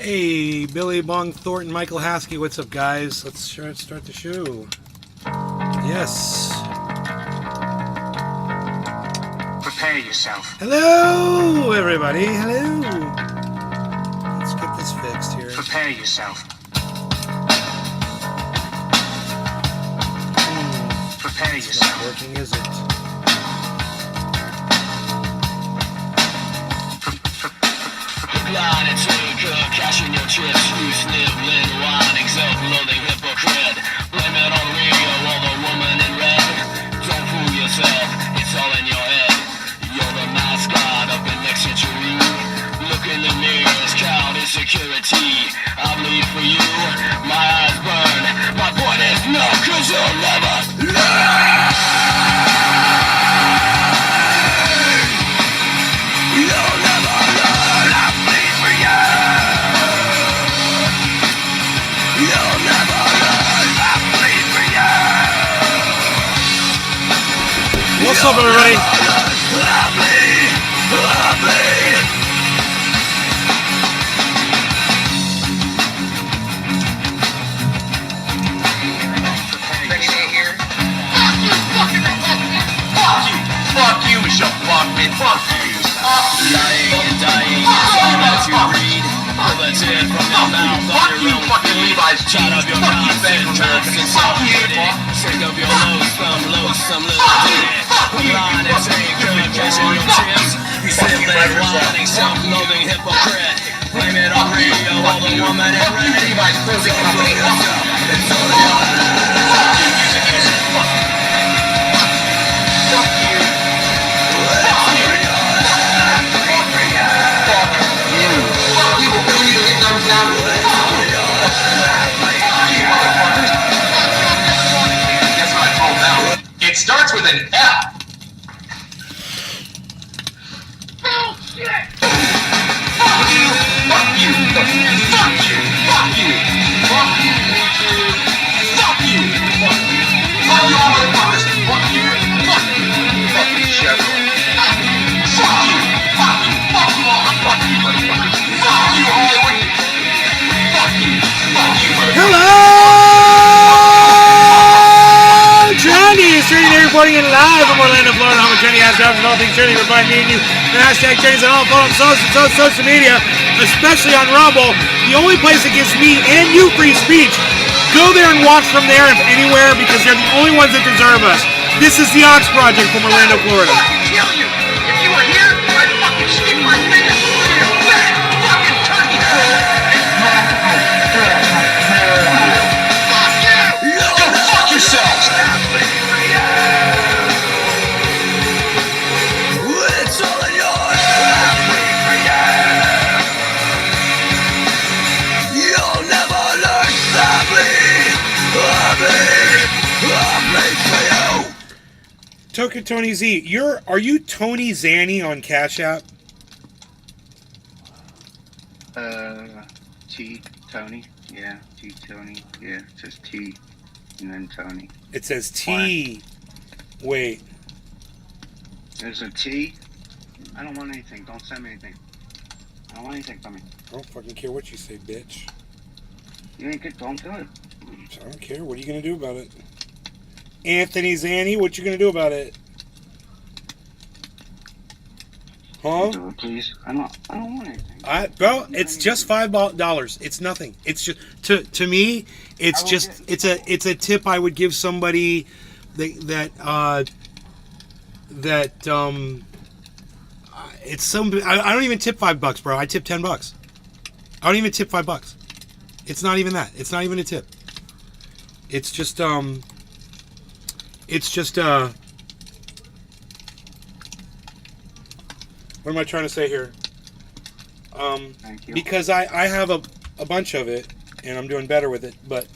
Hey, Billy Bong Thornton, Michael Haskey, what's up, guys? Let's start the show. Yes. Prepare yourself. Hello, everybody. Hello. Let's get this fixed here. Prepare yourself. Prepare It's yourself. not working, is it? Line and take cashing your chips, you sniveling, wine, exalt, loathing, hypocrite. Blame it on radio or the woman in red. Don't fool yourself, it's all in your head. You're the mascot of the next century. Look in the mirrors, count insecurity. I bleed for you, my eyes burn. My point is no, cause you'll never learn. You'll never learn. I bleed for you. You'll never learn. I bleed for you. What's up, everybody? I bleed. I bleed. Fuck you, Michelle Bachman. Fuck you. Lying and dying is all that you read. Pull a tear from your mouth. Fuck you, fucking Levi's. Shut up your mouth and drugs and self-pity. Sick of your loathsome little ditty. Line and take cashing your chips. You sniveling, whining, self-loathing hypocrite. Blame it on radio or the woman in red. Levi's closing company. It's all your It starts with an F. Oh, shit! Fuck you! Fuck you! Fuck you! Fuck you! Fuck you! Fuck you! Fuck you! Fuck you! Fuck you all motherfuckers. Fuck you. Fuck you! Fucking Chevron. Fuck you! Fuck you! Fuck you! Fuck you all! Fuck you, motherfuckers. Fuck you all! Fuck you! Fuck you! Hello! Johnny is Journey there reporting in live from Orlando, Florida. Home of Journey has jobs and all things Journey. We're finding me and you. The hashtag Journey's on all forums, social media, especially on Rumble. The only place that gives me and you free speech. Go there and watch from there, if anywhere, because they're the only ones that deserve us. This is the Ox Project from Orlando, Florida. Fucking kill you. If you were here, I'd fucking stick my finger through your fat fucking turkey. Fuck you! Go fuck yourselves! It's all in your head. You'll never learn. I bleed for you. Token Tony Z, are you Tony Zanny on Cash App? T Tony, yeah, T Tony, yeah, it says T and then Tony. It says T. Wait. There's a T. I don't want anything. Don't send me anything. I don't want anything from me. I don't fucking care what you say, bitch. You ain't good. Don't do it. I don't care. What are you gonna do about it? Anthony Zanny, what you gonna do about it? Huh? Do it, please. I don't want anything. Bro, it's just $5. It's nothing. It's just to me, it's just it's a tip I would give somebody that it's some. I don't even tip $5, bro. I tip $10. I don't even tip $5. It's not even that. It's not even a tip. It's just what am I trying to say here? Thank you. Because I have a bunch of it and I'm doing better with it, but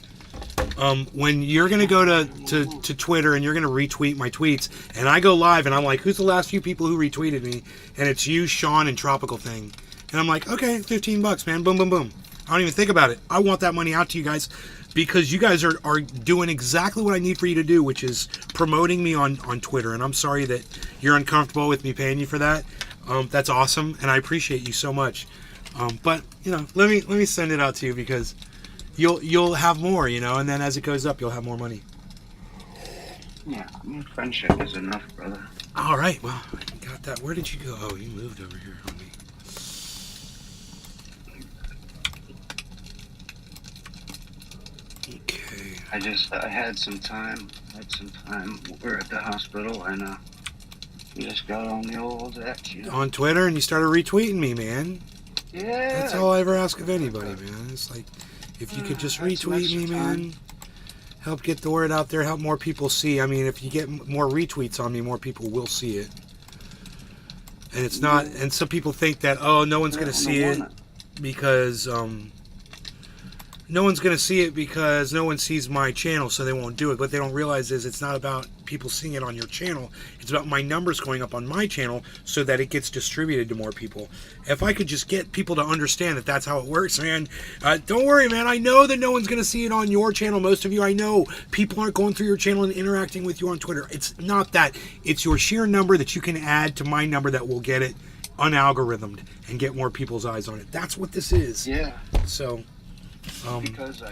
when you're gonna go to Twitter and you're gonna retweet my tweets and I go live and I'm like, who's the last few people who retweeted me? And it's you, Sean, and Tropical Thing. And I'm like, okay, $15, man. Boom, boom, boom. I don't even think about it. I want that money out to you guys because you guys are doing exactly what I need for you to do, which is promoting me on Twitter. And I'm sorry that you're uncomfortable with me paying you for that. That's awesome, and I appreciate you so much. But you know, let me send it out to you because you'll have more, you know, and then as it goes up, you'll have more money. Yeah, I mean, friendship is enough, brother. All right, well, I got that. Where did you go? Oh, you moved over here on me. Okay. I had some time. We're at the hospital, and we just got on the old X, you know. On Twitter, and you started retweeting me, man. Yeah. That's all I ever ask of anybody, man. It's like, if you could just Had some retweet me, extra man. time. Help get the word out there, help more people see. I mean, if you get more retweets on me, more people will see it. And it's not, and some people think that, oh, no one's going to see it because, no one's going to see it because no one sees my channel, so they won't do it. What they don't realize is it's not about people seeing it on your channel. It's about my numbers going up on my channel so that it gets distributed to more people. If I could just get people to understand that that's how it works, man. Don't worry, man. I know that no one's going to see it on your channel. Most of you, I know, people aren't going through your channel and interacting with you on Twitter. It's not that. It's your sheer number that you can add to my number that will get it unalgorithmed and get more people's eyes on it. That's what this is. Yeah. So... because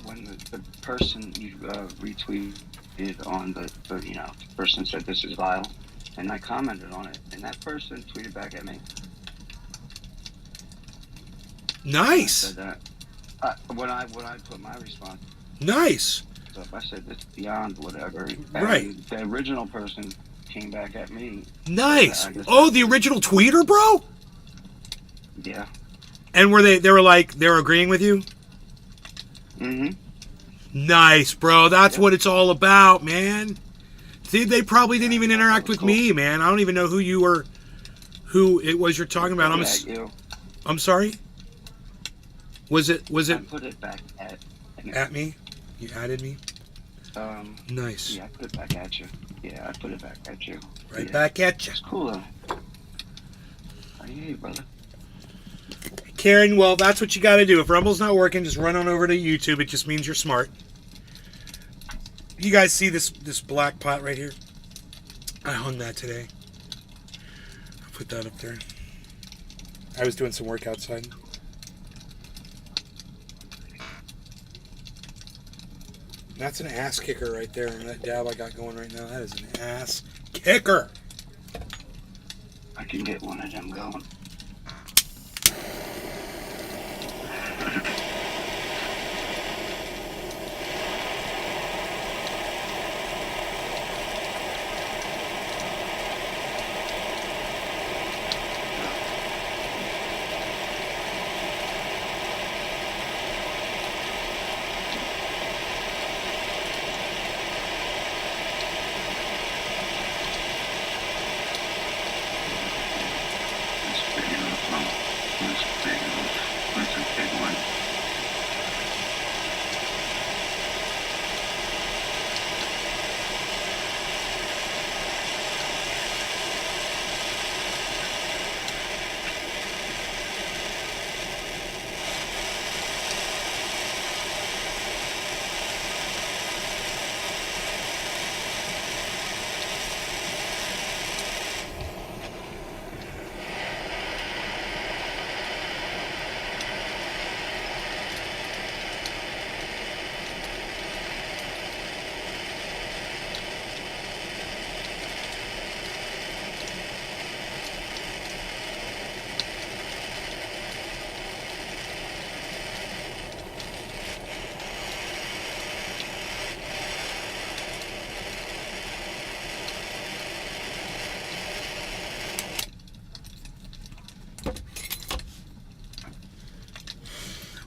when the person you retweeted on the you know, the person said this is vile, and I commented on it, and that person tweeted back at me. Nice. I said that when I put my response Nice. up, I said this beyond whatever. And Right. The original person came back at me. Nice. I just- Oh, the original tweeter, bro. Yeah. And were they were like they were agreeing with you? Mm-hmm. Nice, bro. That's what it's all about, man. See, they probably didn't even interact with me, man. I don't even know who it was you're talking about. You. I'm sorry. Was it I put it back at me? You added me? Nice. Yeah, I put it back at you. Yeah, I put it back at you. Right Yeah. back at you. It's cool though. I hear you, brother. Karen, well, that's what you got to do. If Rumble's not working, just run on over to YouTube. It just means you're smart. You guys see this black pot right here? I hung that today. I put that up there. I was doing some work outside. That's an ass kicker right there. And that dab I got going right now, that is an ass kicker. I can get one of them going. That's big enough, huh? That's big enough. That's a big one.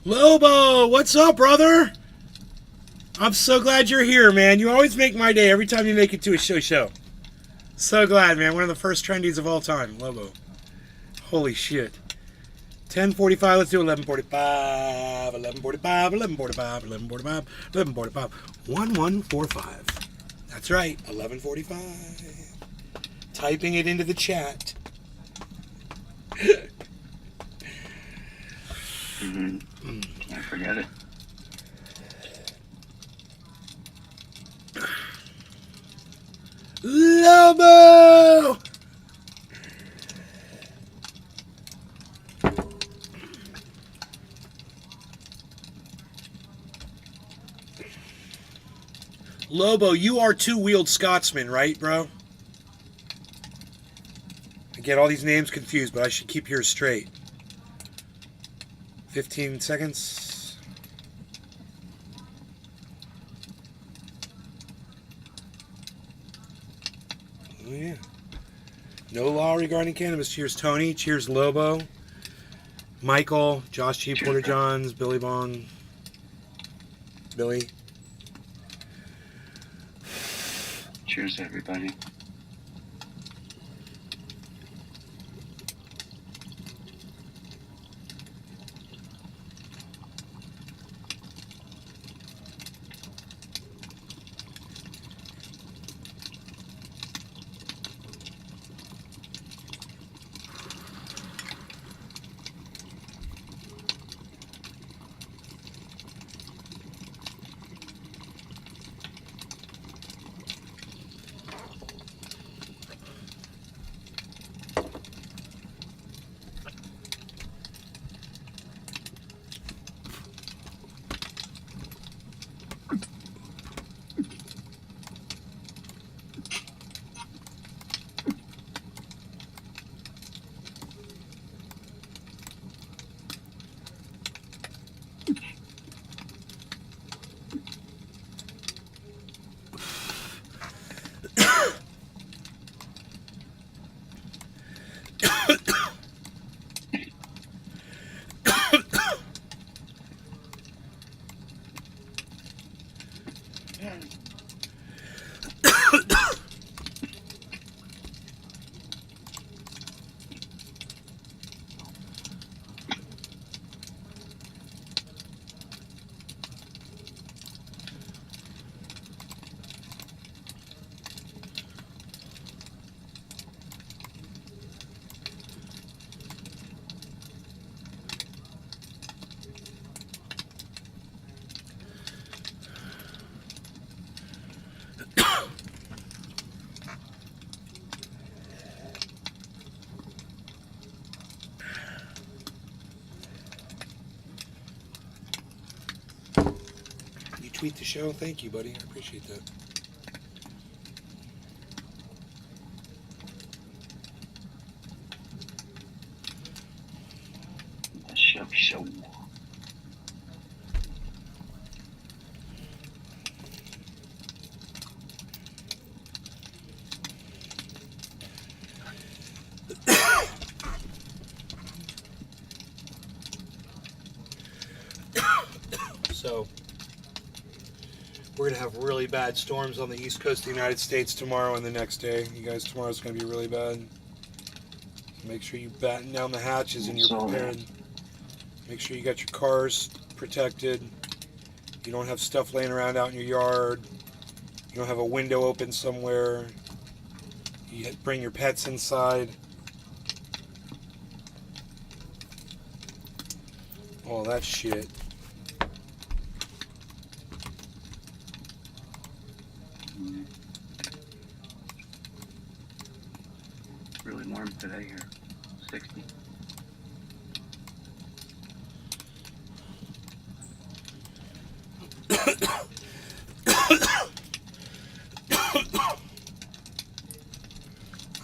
Lobo, what's up, brother? I'm so glad you're here, man. You always make my day every time you make it to a show. So glad, man. One of the first trendies of all time, Lobo. Holy shit. 10:45, let's do 11:45, 11:45, 11:45, 11:45, 11:45, 1145. That's right, 11:45. Typing it into the chat. Mm-hmm. Can't forget it. Lobo! Lobo, you are two-wheeled Scotsman, right, bro? I get all these names confused, but I should keep yours straight. 15 seconds. Oh, yeah. No law regarding cannabis. Cheers, Tony. Cheers, Lobo. Michael, Josh G. Porter Johns, Billy Bong. Billy. Cheers, everybody. Tweet the show. Thank you, buddy. I appreciate that. Show. So, we're going to have really bad storms on the east coast of the United States tomorrow and the next day. You guys, tomorrow's going to be really bad. Make sure you batten down the hatches and you're prepared. Make sure you got your cars protected. You don't have stuff laying around out in your yard. You don't have a window open somewhere. You bring your pets inside. All that shit. Really warm today here. 60.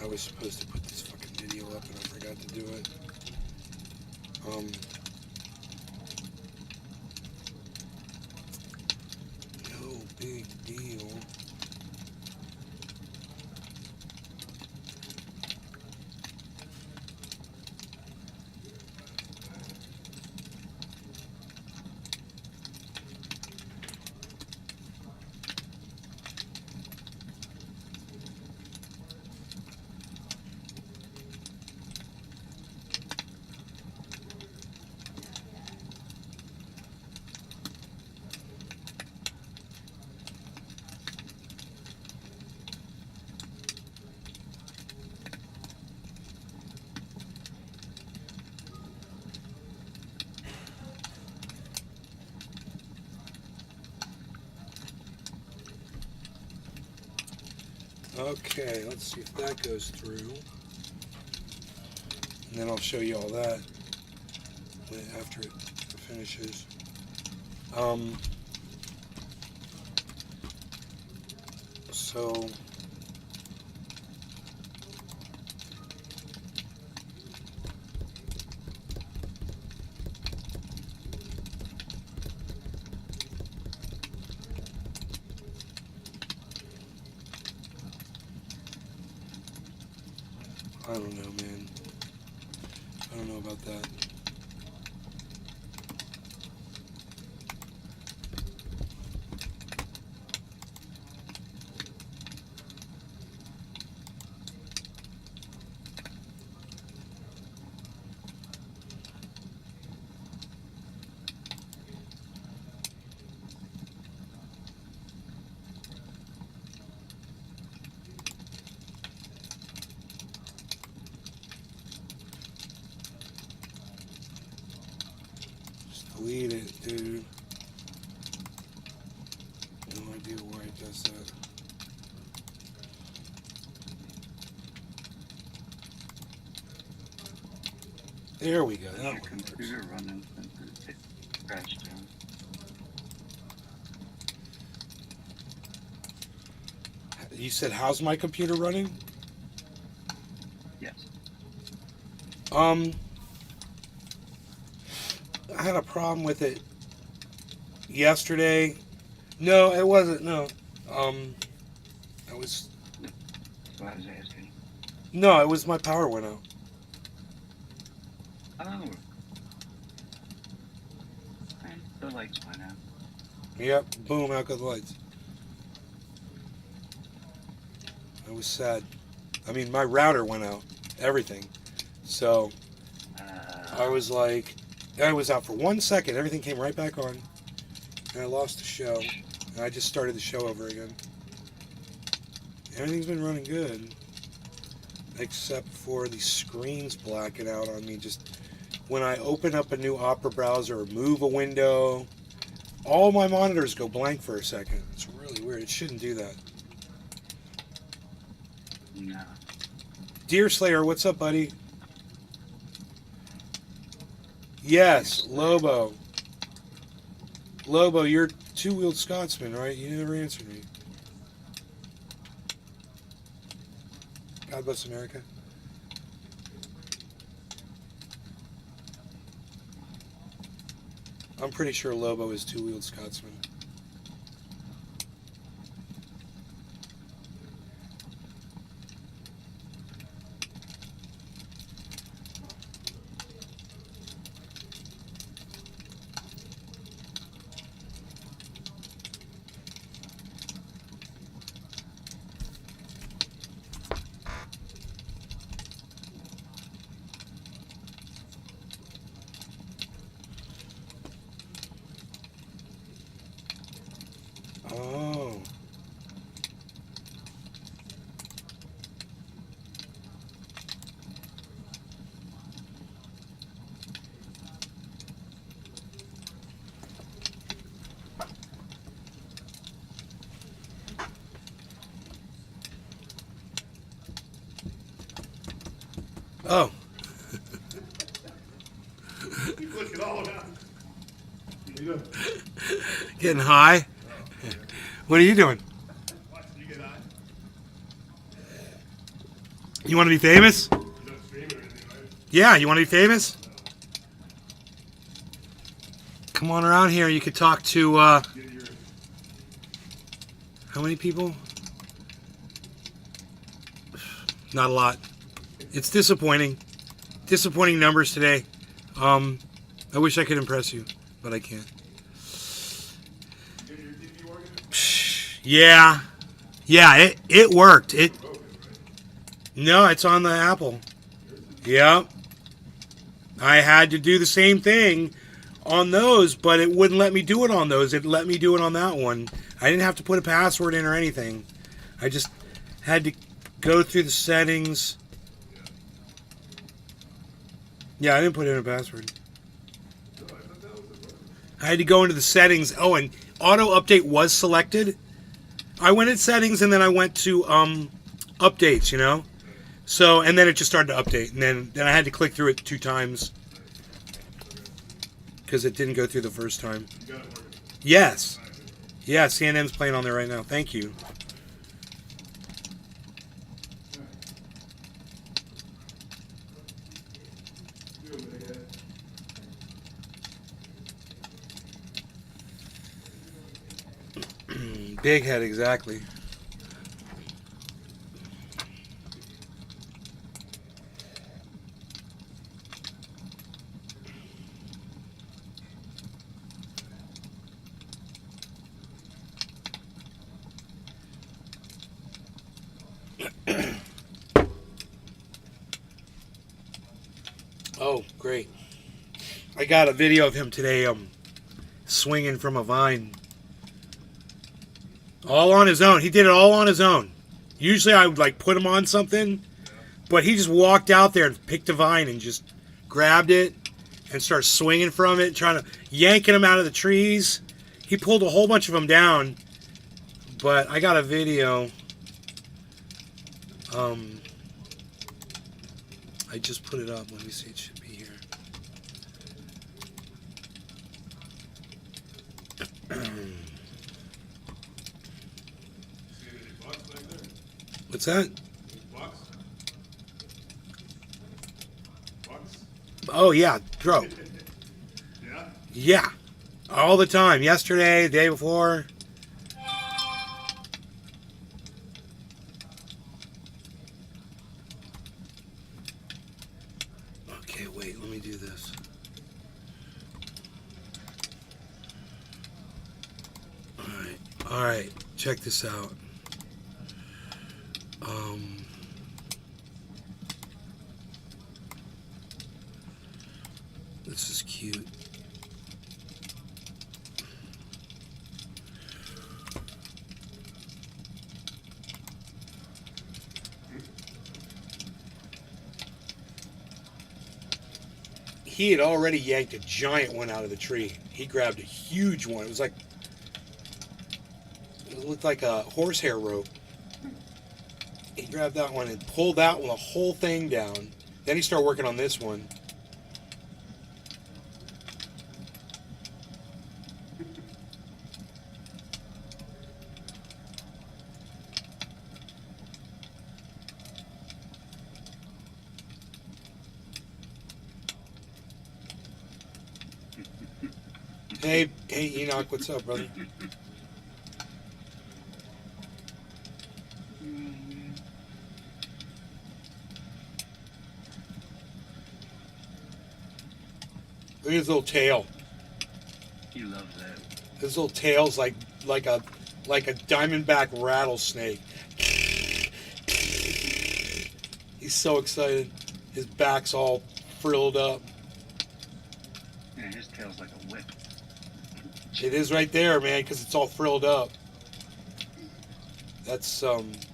I was supposed to put this fucking video up and I forgot to do it. No big deal. Okay, let's see if that goes through. And then I'll show you all that after it finishes. So I don't know, man. I don't know about that. Delete it, dude. No idea why it does that. There we go. Is That your one works. computer running since it crashed down? You said, how's my computer running? Yes. I had a problem with it yesterday. No, it wasn't. No. I was. So I was asking. No, it was my power went out. Oh. And the lights went out. Yep. Boom, out go the lights. I was sad. I mean, my router went out. Everything. So, I was like, I was out for 1 second. Everything came right back on. And I lost the show. And I just started the show over again. Everything's been running good. Except for the screens blacking out on me. Just when I open up a new Opera browser or move a window, all my monitors go blank for a second. It's really weird. It shouldn't do that. No. Deer Slayer, what's up, buddy? Yes, Lobo. Lobo, you're two-wheeled Scotsman, right? You never answered me. God bless America. I'm pretty sure Lobo is two-wheeled Scotsman. Oh. Oh. Look at all of that. What are you doing? Getting high? What are you doing? Watching you get high. You want to be famous? You don't stream or anything, right? Yeah, you want to be famous? Come on around here. You could talk to, Get your how many people? Not a lot. It's disappointing. Disappointing numbers today. I wish I could impress you, but I can't. get your TV organ. Yeah. Yeah, it worked. No, it's on the Apple. Yep. I had to do the same thing on those, but it wouldn't let me do it on those. It let me do it on that one. I didn't have to put a password in or anything. I just had to go through the settings. Yeah, I didn't put in a password. I had to go into the settings. Oh, and auto update was selected. I went in settings and then I went to updates, you know? So, and then it just started to update. And then I had to click through it 2 times because it didn't go through the first time. You got it working. Yes. Yeah, CNN's playing on there right now. Thank you. Big head, exactly. Oh, great. I got a video of him today swinging from a vine. All on his own. He did it all on his own. Usually I would like put him on something, but he just walked out there and picked a vine and just grabbed it and started swinging from it, trying to yanking them out of the trees. He pulled a whole bunch of them down, but I got a video. I just put it up. Let me see. It should be here. What's that? Oh yeah, bro. Yeah? Yeah, all the time. Yesterday, the day before. Okay, wait. Let me do this. All right. Check this out. This is cute. He had already yanked a giant one out of the tree. He grabbed a huge one. It looked like a horsehair rope. He grabbed that one and pulled that one, the whole thing down. Then he started working on this one. Hey Enoch, what's up, brother? Look at his little tail. He loves that. His little tail's like a diamondback rattlesnake. He's so excited. His back's all frilled up. Yeah, his tail's like a whip. It is right there, man, because it's all frilled up. That's Exhausted.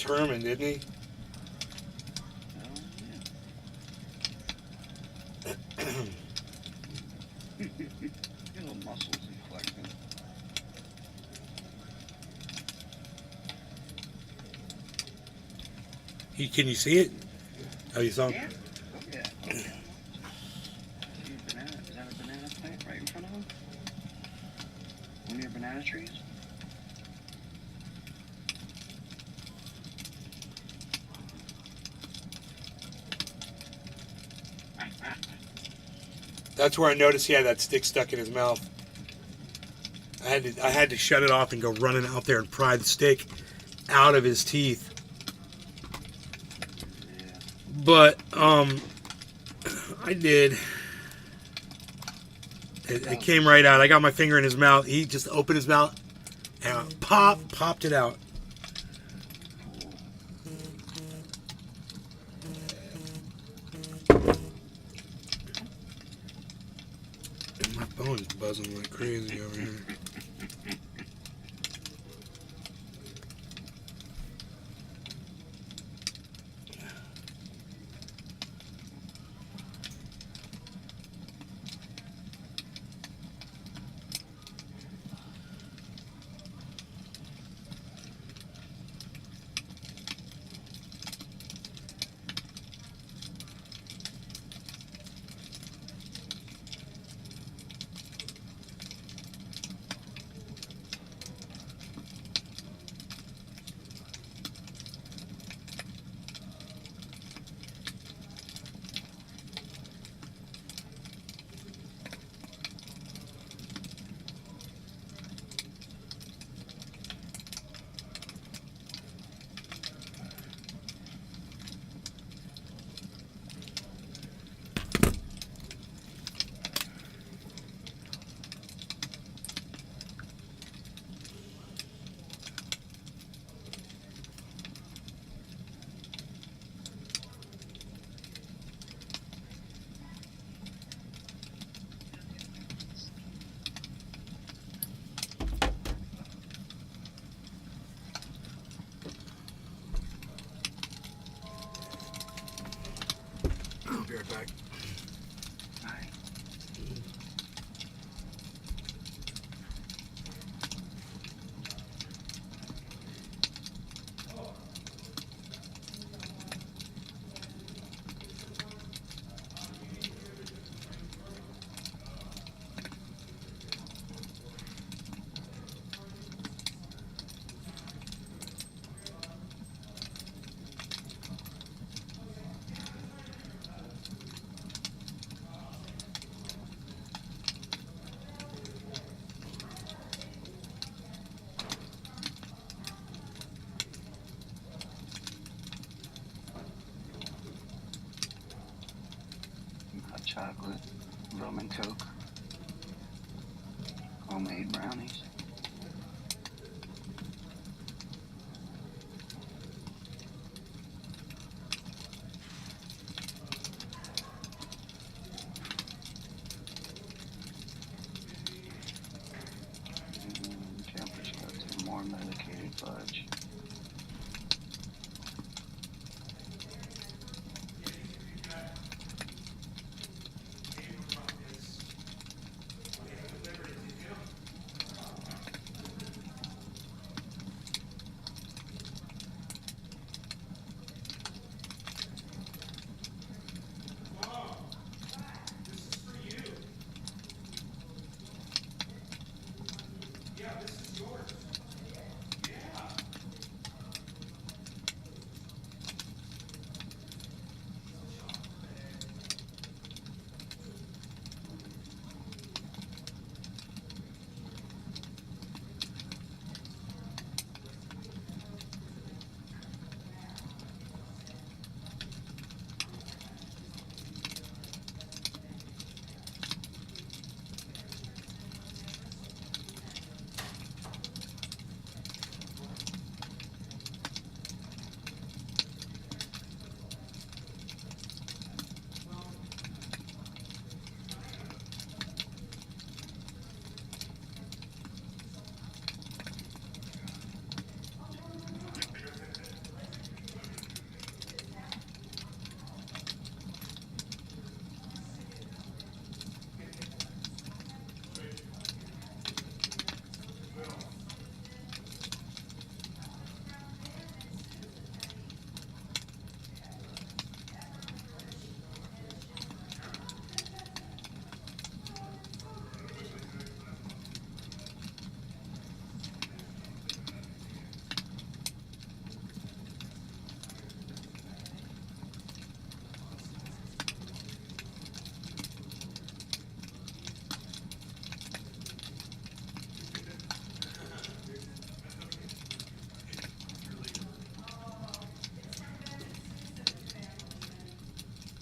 determined, isn't he? Oh, yeah. Your little muscles inflecting. Can you see it? Oh, you saw him? Yeah. Oh, yeah. Oh, yeah. See a banana? Is that a banana plant right in front of him? One of your banana trees? That's where I noticed he had that stick stuck in his mouth. I had to shut it off and go running out there and pry the stick out of his teeth. But I did. It came right out. I got my finger in his mouth. He just opened his mouth and popped it out. And my phone's buzzing like crazy over here. back. Alright. Hot chocolate, rum and coke, homemade brownies. Jumper's got some more medicated fudge.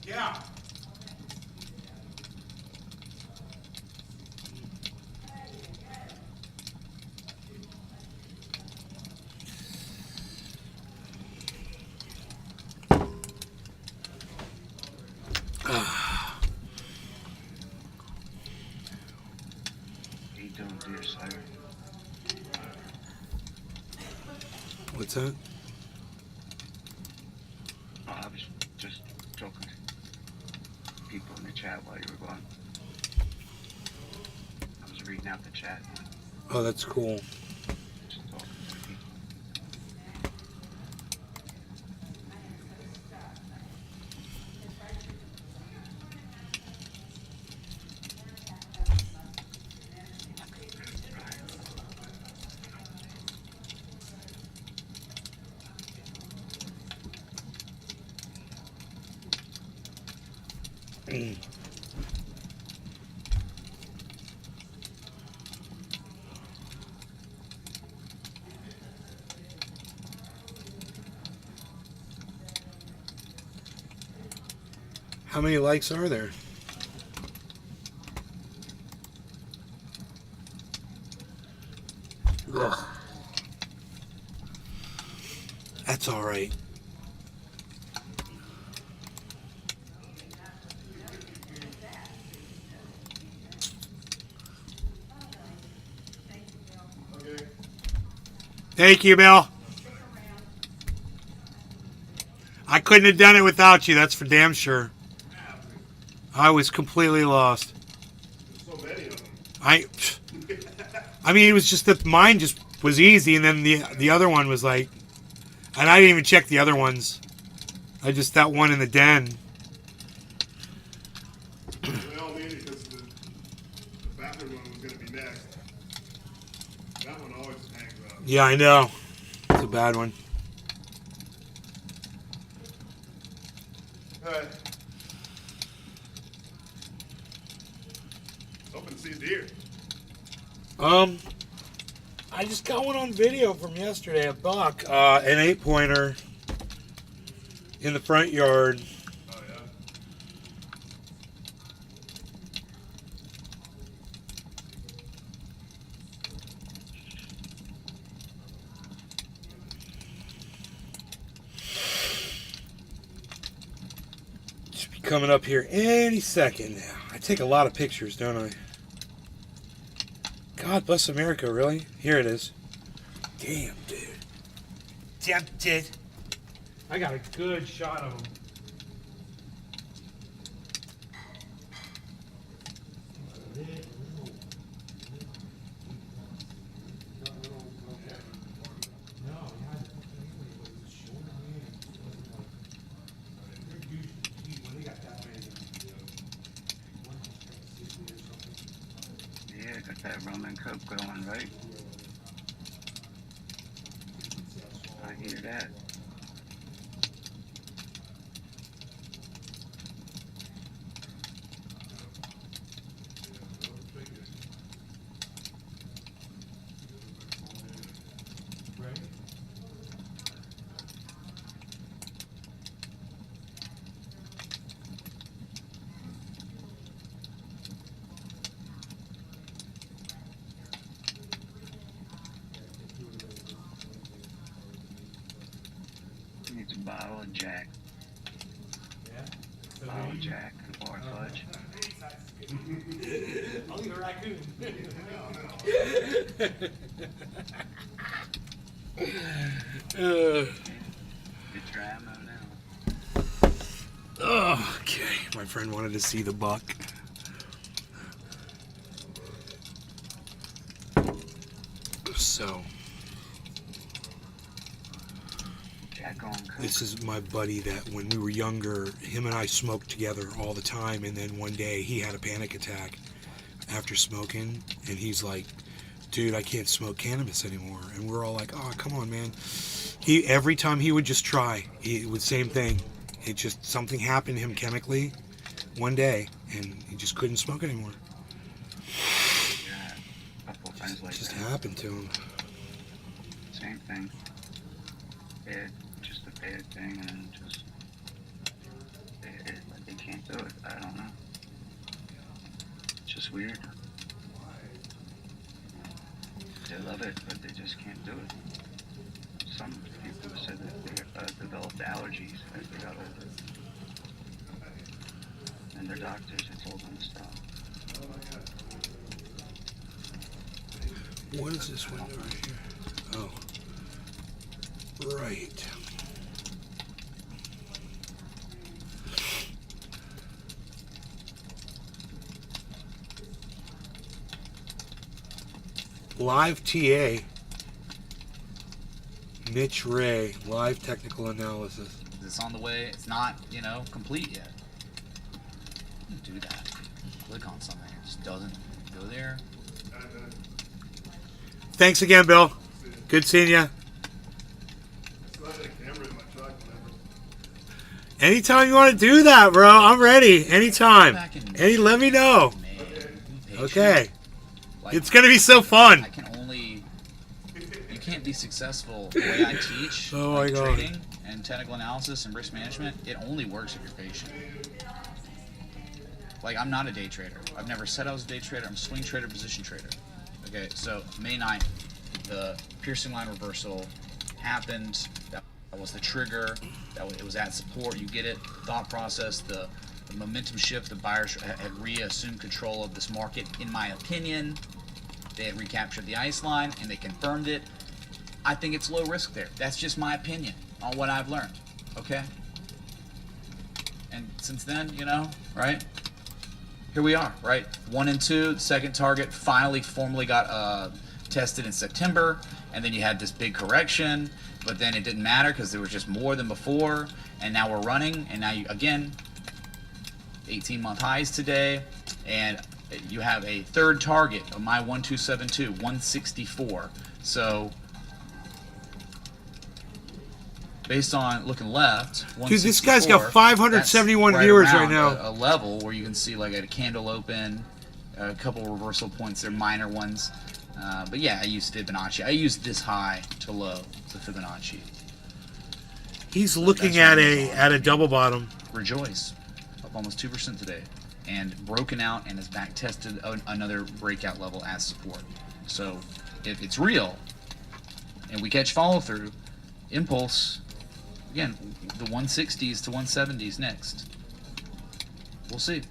Yeah. How you doing, dear sire? What's that? Oh, I was just talking to people in the chat while you were gone. I was reading out the chat. Oh, that's cool. Just talking to the people. How many likes are there? Ugh. That's all right. Thank you, Bill. I couldn't have done it without you. That's for damn sure. I was completely lost. There's so many of them. I mean, it was just that mine just was easy, and then the other one was like, and I didn't even check the other ones. I just that one in the den. Well, maybe because the bathroom one was going to be next. That one always hangs up. Yeah, I know. It's a bad one. Alright. Hoping to see a deer. I just got one on video from yesterday. A buck, an 8-pointer in the front yard. Oh, yeah. Should be coming up here any second now. I take a lot of pictures, don't I? God bless America, really? Here it is. Damn, dude. Damn, dude. I got a good shot of him. Yeah, got that rum and coke going, right? I hear that. Needs a bottle of Jack. Bottle of Jack or fudge. I'll eat a raccoon. Get your ammo now. Okay, my friend wanted to see the buck. So, Jack on coke. this is my buddy that when we were younger, him and I smoked together all the time, and then one day he had a panic attack after smoking, and he's like, dude, I can't smoke cannabis anymore. And we're all like, oh, come on, man. Every time he would just try, it was same thing. It just, something happened to him chemically one day, and he just couldn't smoke anymore. Yeah, a couple friends like It just that. happened to him. Same thing. Bad, just a bad thing, and just like they can't do it. I don't know. It's just weird. They love it, but they just can't do it. Some people said that they developed allergies as they got older, and their doctors had told them to stop. What is this window right here? Oh. Right. Live TA. Mitch Ray, live technical analysis. It's on the way. It's not, complete yet. Do that. Click on something. It just doesn't go there. Thanks again, Bill. Good seeing you. I still have that camera in my truck. Whenever. Anytime you want to do that, bro, I'm ready. Anytime. Back in Let me know. May, be patient. Okay. Like, It's gonna be so fun. I can only. You can't be successful the way I teach. Oh like my God. trading and technical analysis and risk management. It only works if you're patient. Like, I'm not a day trader. I've never said I was a day trader. I'm a swing trader, position trader. Okay, so May 9th, the piercing line reversal happened. That was the trigger. It was at support. You get it. The thought process, the momentum shift. The buyers had reassumed control of this market. In my opinion, they had recaptured the ice line and they confirmed it. I think it's low risk there. That's just my opinion on what I've learned. Okay. And since then, right? here we are, right? 1 and 2, the second target finally formally got tested in September, and then you had this big correction, but then it didn't matter because there was just more than before, and now we're running, and now you, again, 18-month highs today, and you have a third target of my 1272, 164. So based on looking left, Dude, this guy's got 571 that's viewers right around now. A level where you can see like a candle open, a couple reversal points. They're minor ones, but yeah, I use Fibonacci. I use this high to low, the Fibonacci. He's looking at a double bottom. Rejoice, up almost 2% today, and broken out and has back tested another breakout level as support. So if it's real and we catch follow through, impulse. Again, the 160s to 170s next. We'll see.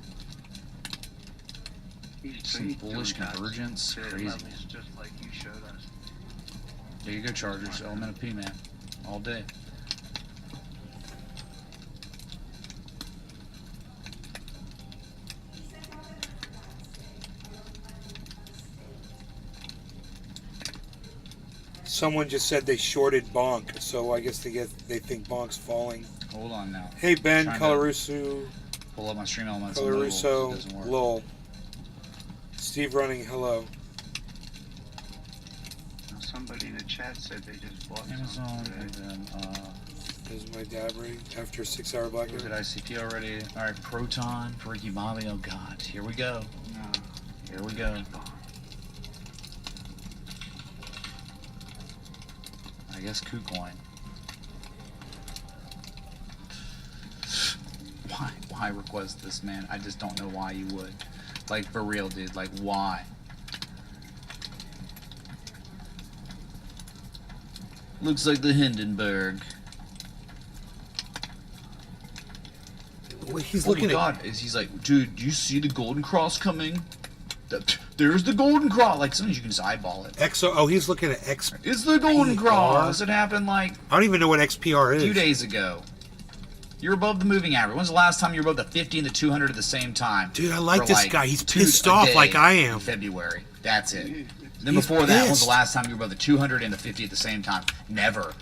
Some bullish convergence. Crazy, man. Just like you showed us. There you go, Chargers. Element of P, man. All day. Someone just said they shorted Bonk, so I guess they think Bonk's falling. Hold on now. Hey Ben, Trying to Colorusso, pull up my stream elements. on mobile, it Colorusso, doesn't work. lol. Steve running, hello. Somebody in the chat said they just bought Amazon, some and today. then, This is my dab ring after a 6-hour blackout. did ICP already? Alright, Proton for Ricky Bobby. Oh god, here we go. No. Here we go. I guess KuCoin. Why request this, man? I just don't know why you would. Like, for real, dude. Like, why? Looks like the Hindenburg. Well, he's Oh looking my god, he's like, dude, do you see the golden cross coming? There's the golden cross. Like, sometimes you can just eyeball it. at XO. Oh, he's looking at X. It's the golden XPR? cross. It happened like I don't even know what XPR a is. few days ago. You're above the moving average. When's the last time you were above the 50 and the 200 at the same time? Dude, I like For this like guy. He's 2 pissed a off day like I am. in February. That's it. Then He's before that, when's pissed. the last time you were above the 200 and the 50 at the same time? Never.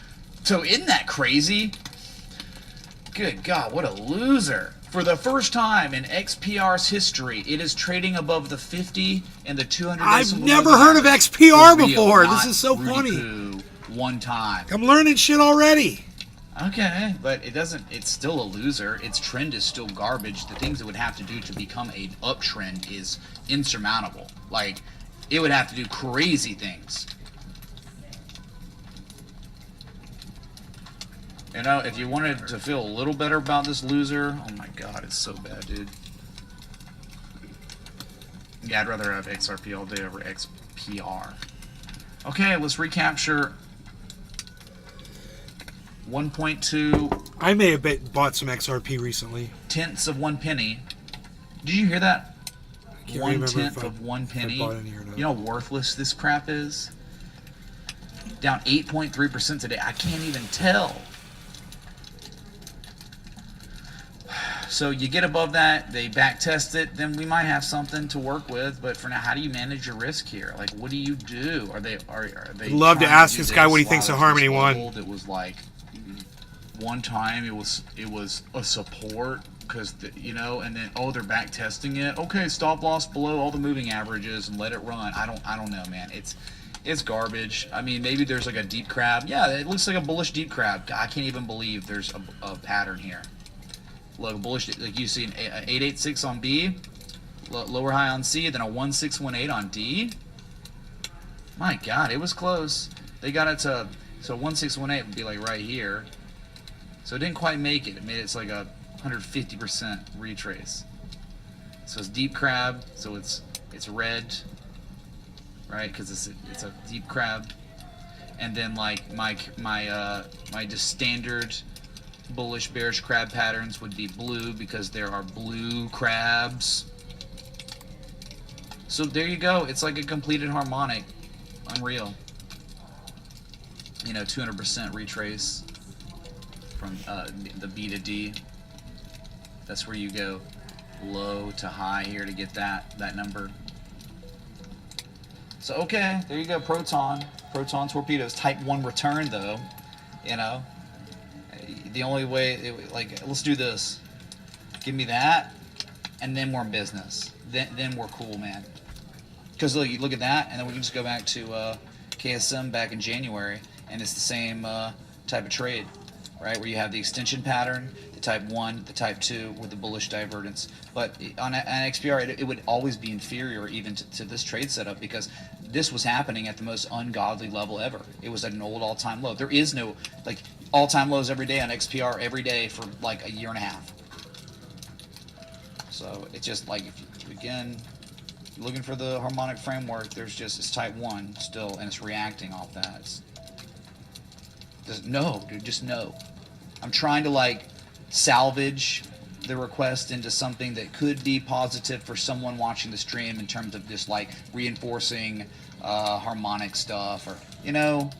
So isn't that crazy? Good God, what a loser. For the first time in XPR's history, it is trading above the 50 and the 200. I've never heard of XPR For real, before. This not is so Rudy funny. Poo one time. I'm learning shit already. Okay, but it doesn't. It's still a loser. Its trend is still garbage. The things it would have to do to become an uptrend is insurmountable. Like, it would have to do crazy things. You know, if you wanted to feel a little better about this loser, oh my god, it's so bad, dude. Yeah, I'd rather have XRP all day over XPR. Okay, let's recapture 1.2 I may have bought some XRP recently. tenths of 1 penny. Did you hear that? Can't 1 remember tenth if I- of 1 if I penny. bought any or not. You know how worthless this crap is? Down 8.3% today. I can't even tell. So you get above that, they back test it, then we might have something to work with. But for now, how do you manage your risk here? Like, what do you do? Are they? I'd love to trying ask do this guy what he Wow, thinks of there's Harmony this One. level that was like one time it was a support because you know, and then they're back testing it. Okay, stop loss below all the moving averages and let it run. I don't know, man. It's garbage. I mean, maybe there's like a deep crab. Yeah, it looks like a bullish deep crab. I can't even believe there's a pattern here. Look, bullish, like you see an 886 on B, lower high on C, then a 1618 on D. My God, it was close. They got it to, so 1618 would be like right here. So it didn't quite make it. It made it's like a 150% retrace. So it's deep crab, so it's red, right? Because it's a deep crab. And then like my just standard bullish bearish crab patterns would be blue because there are blue crabs. So there you go. It's like a completed harmonic. Unreal. You know, 200% retrace from the B to D. That's where you go. low to high here to get that number. So okay, there you go, proton torpedoes. Type 1 return though, you know. The only way, like, let's do this. Give me that, and then we're in business. Then we're cool, man. Because look, you look at that, and then we can just go back to KSM back in January, and it's the same type of trade, right? Where you have the extension pattern, the type 1, the type 2 with the bullish divergence. But on XPR, it would always be inferior even to this trade setup, because this was happening at the most ungodly level ever. It was at an old all-time low. There is no, like, all-time lows every day on XPR every day for like a year and a half. So it's just like, if you, again, looking for the harmonic framework, there's just, it's type 1 still, and it's reacting off that. It's just, no, dude, just no. I'm trying to, like, salvage the request into something that could be positive for someone watching the stream in terms of just, like, reinforcing harmonic stuff, or, you know,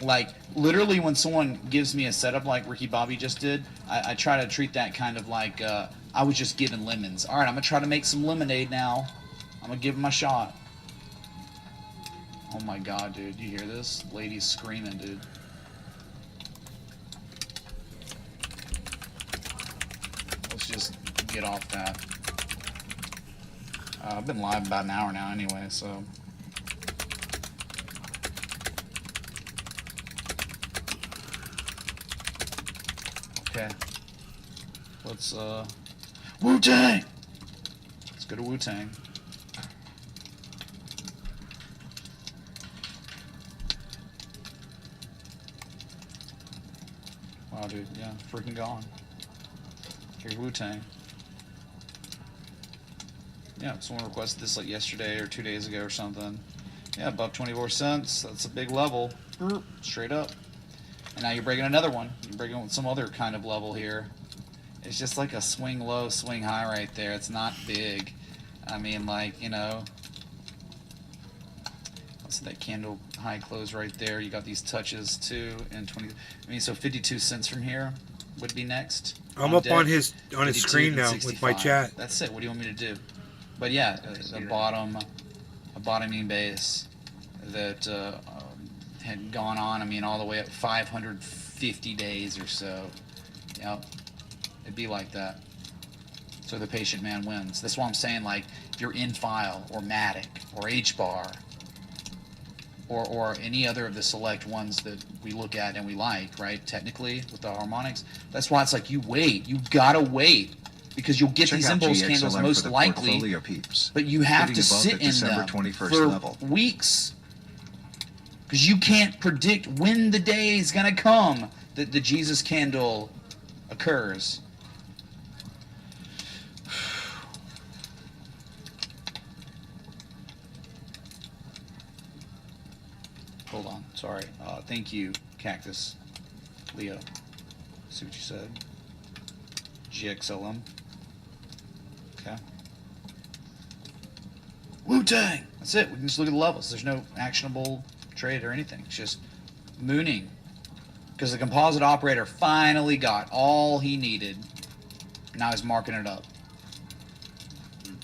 like, literally when someone gives me a setup like Ricky Bobby just did, I try to treat that kind of like I was just given lemons. All right, I'm gonna try to make some lemonade now. I'm gonna give him my shot. Oh my god, dude, you hear this? Lady's screaming, dude. Let's just get off that. I've been live about an hour now anyway, so. Okay. Let's, Wu-Tang! Let's go to Wu-Tang. Wow, dude, yeah, freaking gone. Here's Wu-Tang. Yeah, someone requested this like yesterday or 2 days ago or something. Yeah, above 24 cents. That's a big level. Straight up. And now you're breaking another one. You're breaking with some other kind of level here. It's just like a swing low, swing high right there. It's not big. I mean, like, you know. What's that candle high close right there? You got these touches too, and 20. I mean, so 52 cents from here would be next. I'm up on his screen now with my chat. That's it. What do you want me to do? But yeah, a bottoming base that had gone on. I mean, all the way up 550 days or so. Yep, it'd be like that. So the patient man wins. That's why I'm saying, like, if you're in file or Matic or H-bar or any other of the select ones that we look at and we like, right? Technically with the harmonics, that's why it's like you wait. You gotta wait. Because you'll get these impulse candles most likely, but you have to sit in them for weeks. Because you can't predict when the day is going to come that the Jesus candle occurs. Hold on, sorry. Thank you, Cactus Leo. See what you said. GXLM. Okay. Wu-Tang! That's it. We can just look at the levels. There's no actionable trade or anything. It's just mooning. Because the composite operator finally got all he needed. Now he's marking it up. Did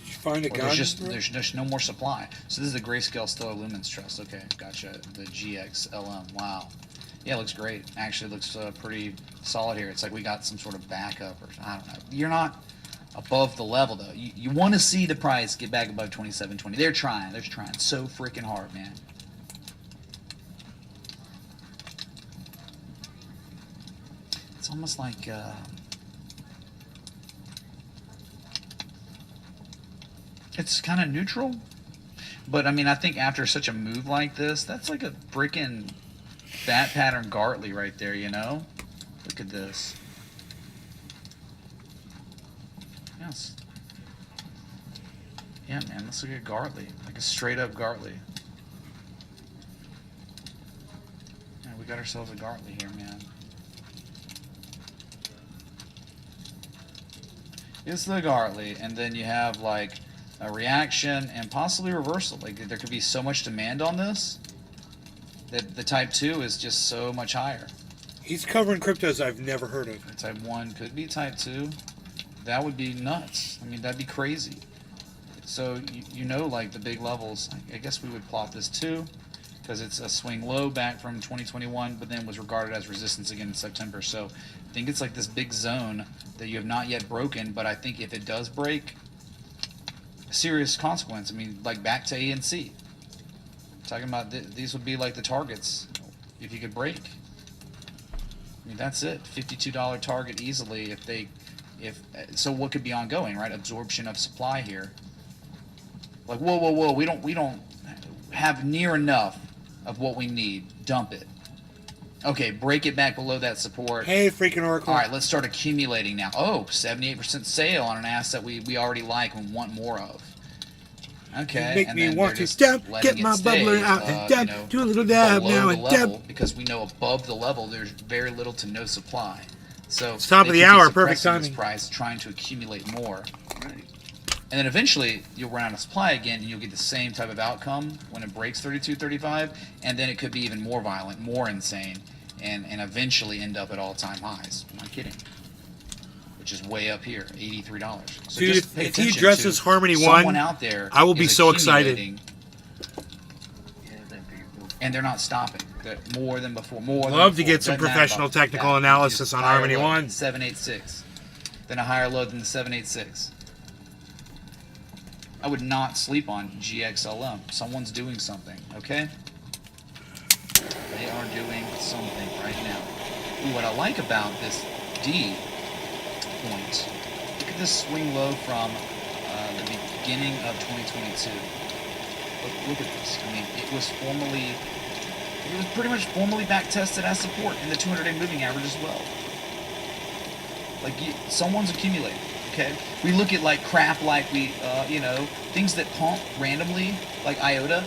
you find a gun? There's just no more supply. So this is the Grayscale Stellar Lumens Trust. Okay, gotcha. The GXLM. Wow. Yeah, it looks great. Actually, it looks pretty solid here. It's like we got some sort of backup, or I don't know. You're not above the level though. You want to see the price get back above 27.20. They're trying so freaking hard, man. It's almost like it's kind of neutral, but I mean, I think after such a move like this, that's like a freaking bat pattern Gartley right there, you know? Look at this. Yes. Yeah, man, let's look at Gartley. Like a straight up Gartley. Yeah, we got ourselves a Gartley here, man. It's the Gartley, and then you have like a reaction and possibly reversal. Like there could be so much demand on this that the type 2 is just so much higher. He's covering cryptos I've never heard of. Type 1 could be type 2. That would be nuts. I mean, that'd be crazy. So, you know, like the big levels, I guess we would plot this too, because it's a swing low back from 2021, but then was regarded as resistance again in September. So I think it's like this big zone that you have not yet broken, but I think if it does break, serious consequence. I mean, like back to A and C. Talking about these would be like the targets if you could break. I mean, that's it. $52 target easily so what could be ongoing, right? Absorption of supply here. Like, whoa, we don't have near enough of what we need. Dump it. Okay, break it back below that support. Hey, freaking Oracle. All right, let's start accumulating now. Oh, 78% sale on an asset we already like and want more of. Okay, You make and me then want they're to just dab, letting get it my stay, bubbler out and dab, do a little dab below now the and level, dab. because we know above the level there's very little to no supply. So It's top they of the could be hour, perfect suppressing this timing. price, trying to accumulate more. Right. And then eventually you'll run out of supply again, and you'll get the same type of outcome when it breaks 32.35, and then it could be even more violent, more insane, and eventually end up at all-time highs. I'm not kidding. Which is way up here, $83. So Dude, just pay if he attention addresses to Harmony someone 1, out there I will be is so excited. accumulating, Yeah, that'd be cool. and they're not stopping. They're more than before. Love to get some professional technical analysis on Harmony 1. 786. Then a higher low than the 786. I would not sleep on GXLM. Someone's doing something, okay? They are doing something right now. Ooh, what I like about this D point, look at this swing low from the beginning of 2022. Look at this. I mean, it was pretty much formally back tested as support in the 200-day moving average as well. Like, someone's accumulating, okay? We look at like crap, like things that pump randomly, like IOTA.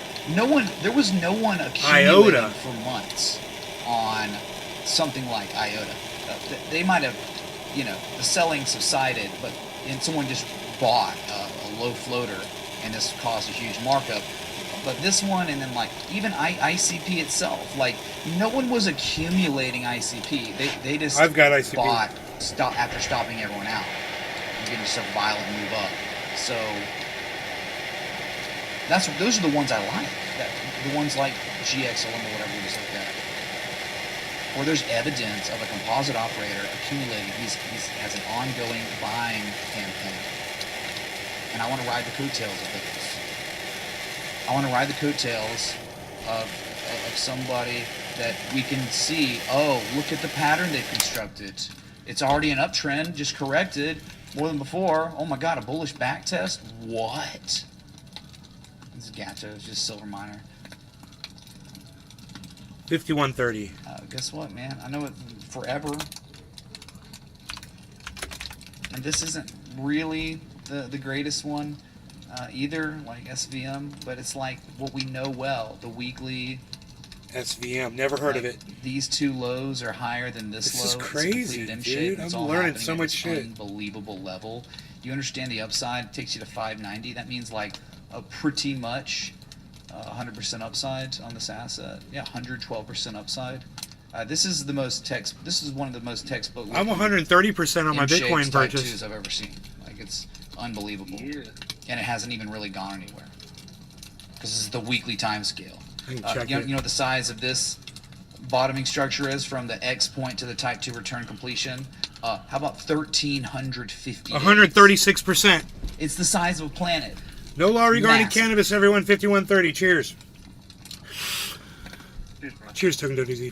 There was no one accumulating IOTA for months on something like IOTA. They might have, the selling subsided, and someone just bought a low floater, and this caused a huge markup. But this one, and then like even ICP itself, like no one was accumulating ICP. They just I've got ICP. bought after stopping everyone out and getting just a violent move up. So those are the ones I like. The ones like GXLM or whatever we just looked at, where there's evidence of a composite operator accumulating. He has an ongoing buying campaign, and I want to ride the coattails of those. I want to ride the coattails of somebody that we can see, oh, look at the pattern they've constructed. It's already an uptrend, just corrected more than before. Oh my God, a bullish back test? What? This is Gato, it's just silver miner. 5130. Guess what, man? I know it forever. And this isn't really the greatest one. Either, like SVM, but it's like what we know well, the weekly. SVM, never heard of it. These two lows are higher than this low. This is crazy, dude. I'm learning so much shit. Unbelievable level. You understand the upside? It takes you to 590. That means like a pretty much 100% upside on this asset. Yeah, 112% upside. This is one of the most textbook. I'm 130% on my Bitcoin purchase. I've ever seen. Like, it's unbelievable. Yeah. And it hasn't even really gone anywhere because this is the weekly time scale. I can check it. You know what the size of this bottoming structure is from the X point to the type 2 return completion? How about 1,350 136%. It's the size of a planet. No law regarding Massive. cannabis, everyone. 5130. Cheers. Cheers, bro. Cheers, Token Dozy.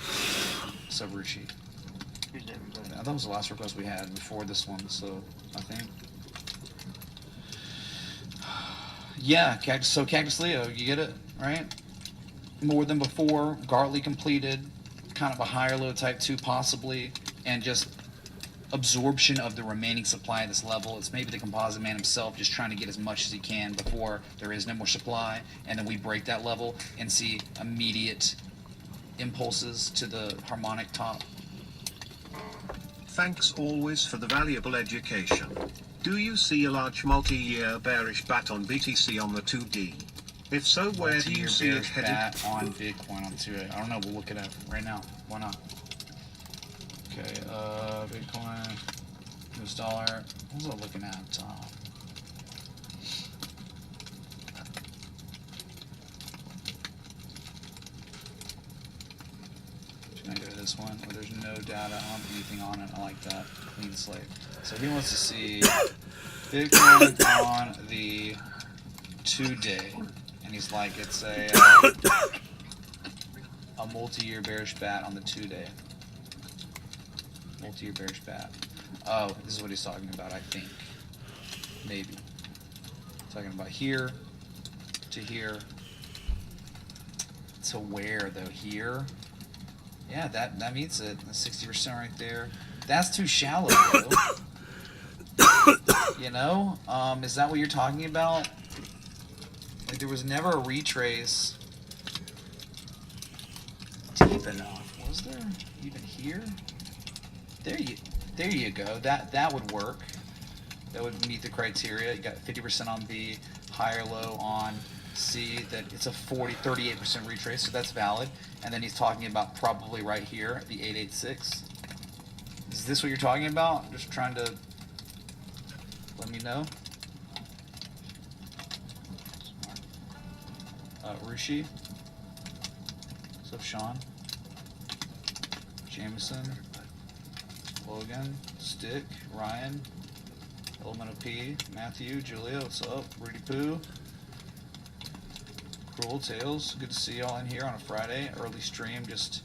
Subruchi. Cheers, everybody. That was the last request we had before this one, so I think. Yeah, Cactus Leo, you get it, right? More than before, Gartley completed, kind of a higher low type 2 possibly, and just absorption of the remaining supply at this level. It's maybe the composite man himself just trying to get as much as he can before there is no more supply, and then we break that level and see immediate impulses to the harmonic top. Thanks always for the valuable education. Do you see a large multi-year bearish bat on BTC on the 2D? If so, where do you see it bearish headed? bat on Bitcoin on 2A. I don't know. We'll look it up right now. Why not? Okay, Bitcoin, US dollar. What was I looking at? Should I go to this one where there's no data on anything on it? I like that. Clean slate. So he wants to see Bitcoin on the 2-day. And he's like, it's a multi-year bearish bat on the 2-day. Multi-year bearish bat. Oh, this is what he's talking about, I think. Maybe. Talking about here to here to where though? Here? Yeah, that meets it. The 60% right there. That's too shallow though. You know? Is that what you're talking about? Like there was never a retrace deep enough. Was there even here? There you go. That would work. That would meet the criteria. You got 50% on B, higher low on C. That it's a 38% retrace, so that's valid. And then he's talking about probably right here, the 886. Is this what you're talking about? I'm just trying to let me know. Rishi. What's up, Sean? Jameson. Logan. Stick. Ryan. Elemental P. Matthew. Julia. What's up? Rudy Poo. Cruel Tales. Good to see y'all in here on a Friday. Early stream. Just,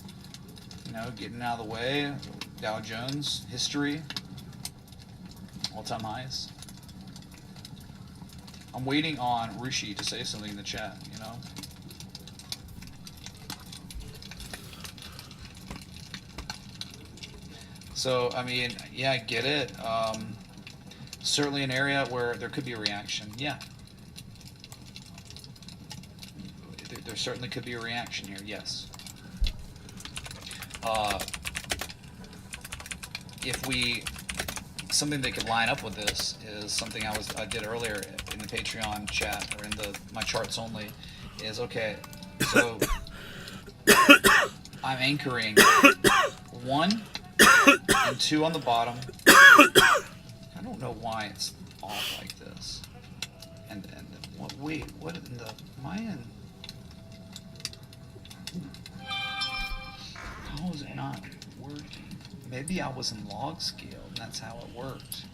you know, getting out of the way. Dow Jones. History. All-time highs. I'm waiting on Rishi to say something in the chat, you know? So, I mean, yeah, I get it. Certainly an area where there could be a reaction. Yeah. There certainly could be a reaction here, yes. If we, something that could line up with this is something I did earlier in the Patreon chat or in my charts only, is okay, so I'm anchoring 1 and 2 on the bottom. I don't know why it's off like this. And what? Wait, what in the? Am I in? How is it not working? Maybe I was in log scale and that's how it worked.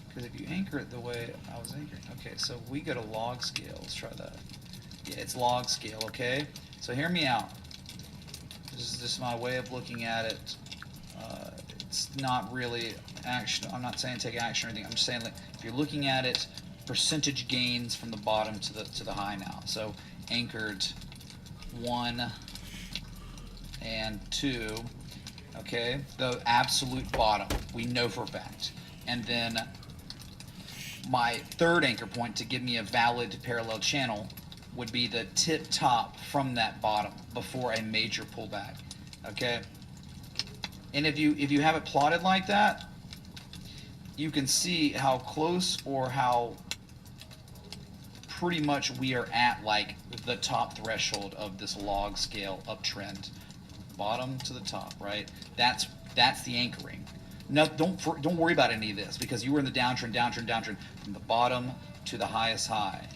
Because if you anchor it the way I was anchoring, okay. So we go to log scale. Let's try that. Yeah, it's log scale. Okay. So hear me out. This is just my way of looking at it. It's not really action. I'm not saying take action or anything. I'm just saying, like, if you're looking at it, percentage gains from the bottom to the high now. So anchored 1 and 2. Okay, the absolute bottom we know for a fact. And then my third anchor point to give me a valid parallel channel would be the tip top from that bottom before a major pullback. Okay, and if you have it plotted like that, you can see how close or how pretty much we are at like the top threshold of this log scale uptrend, bottom to the top, right? That's the anchoring. No, don't worry about any of this because you were in the downtrend from the bottom to the highest high.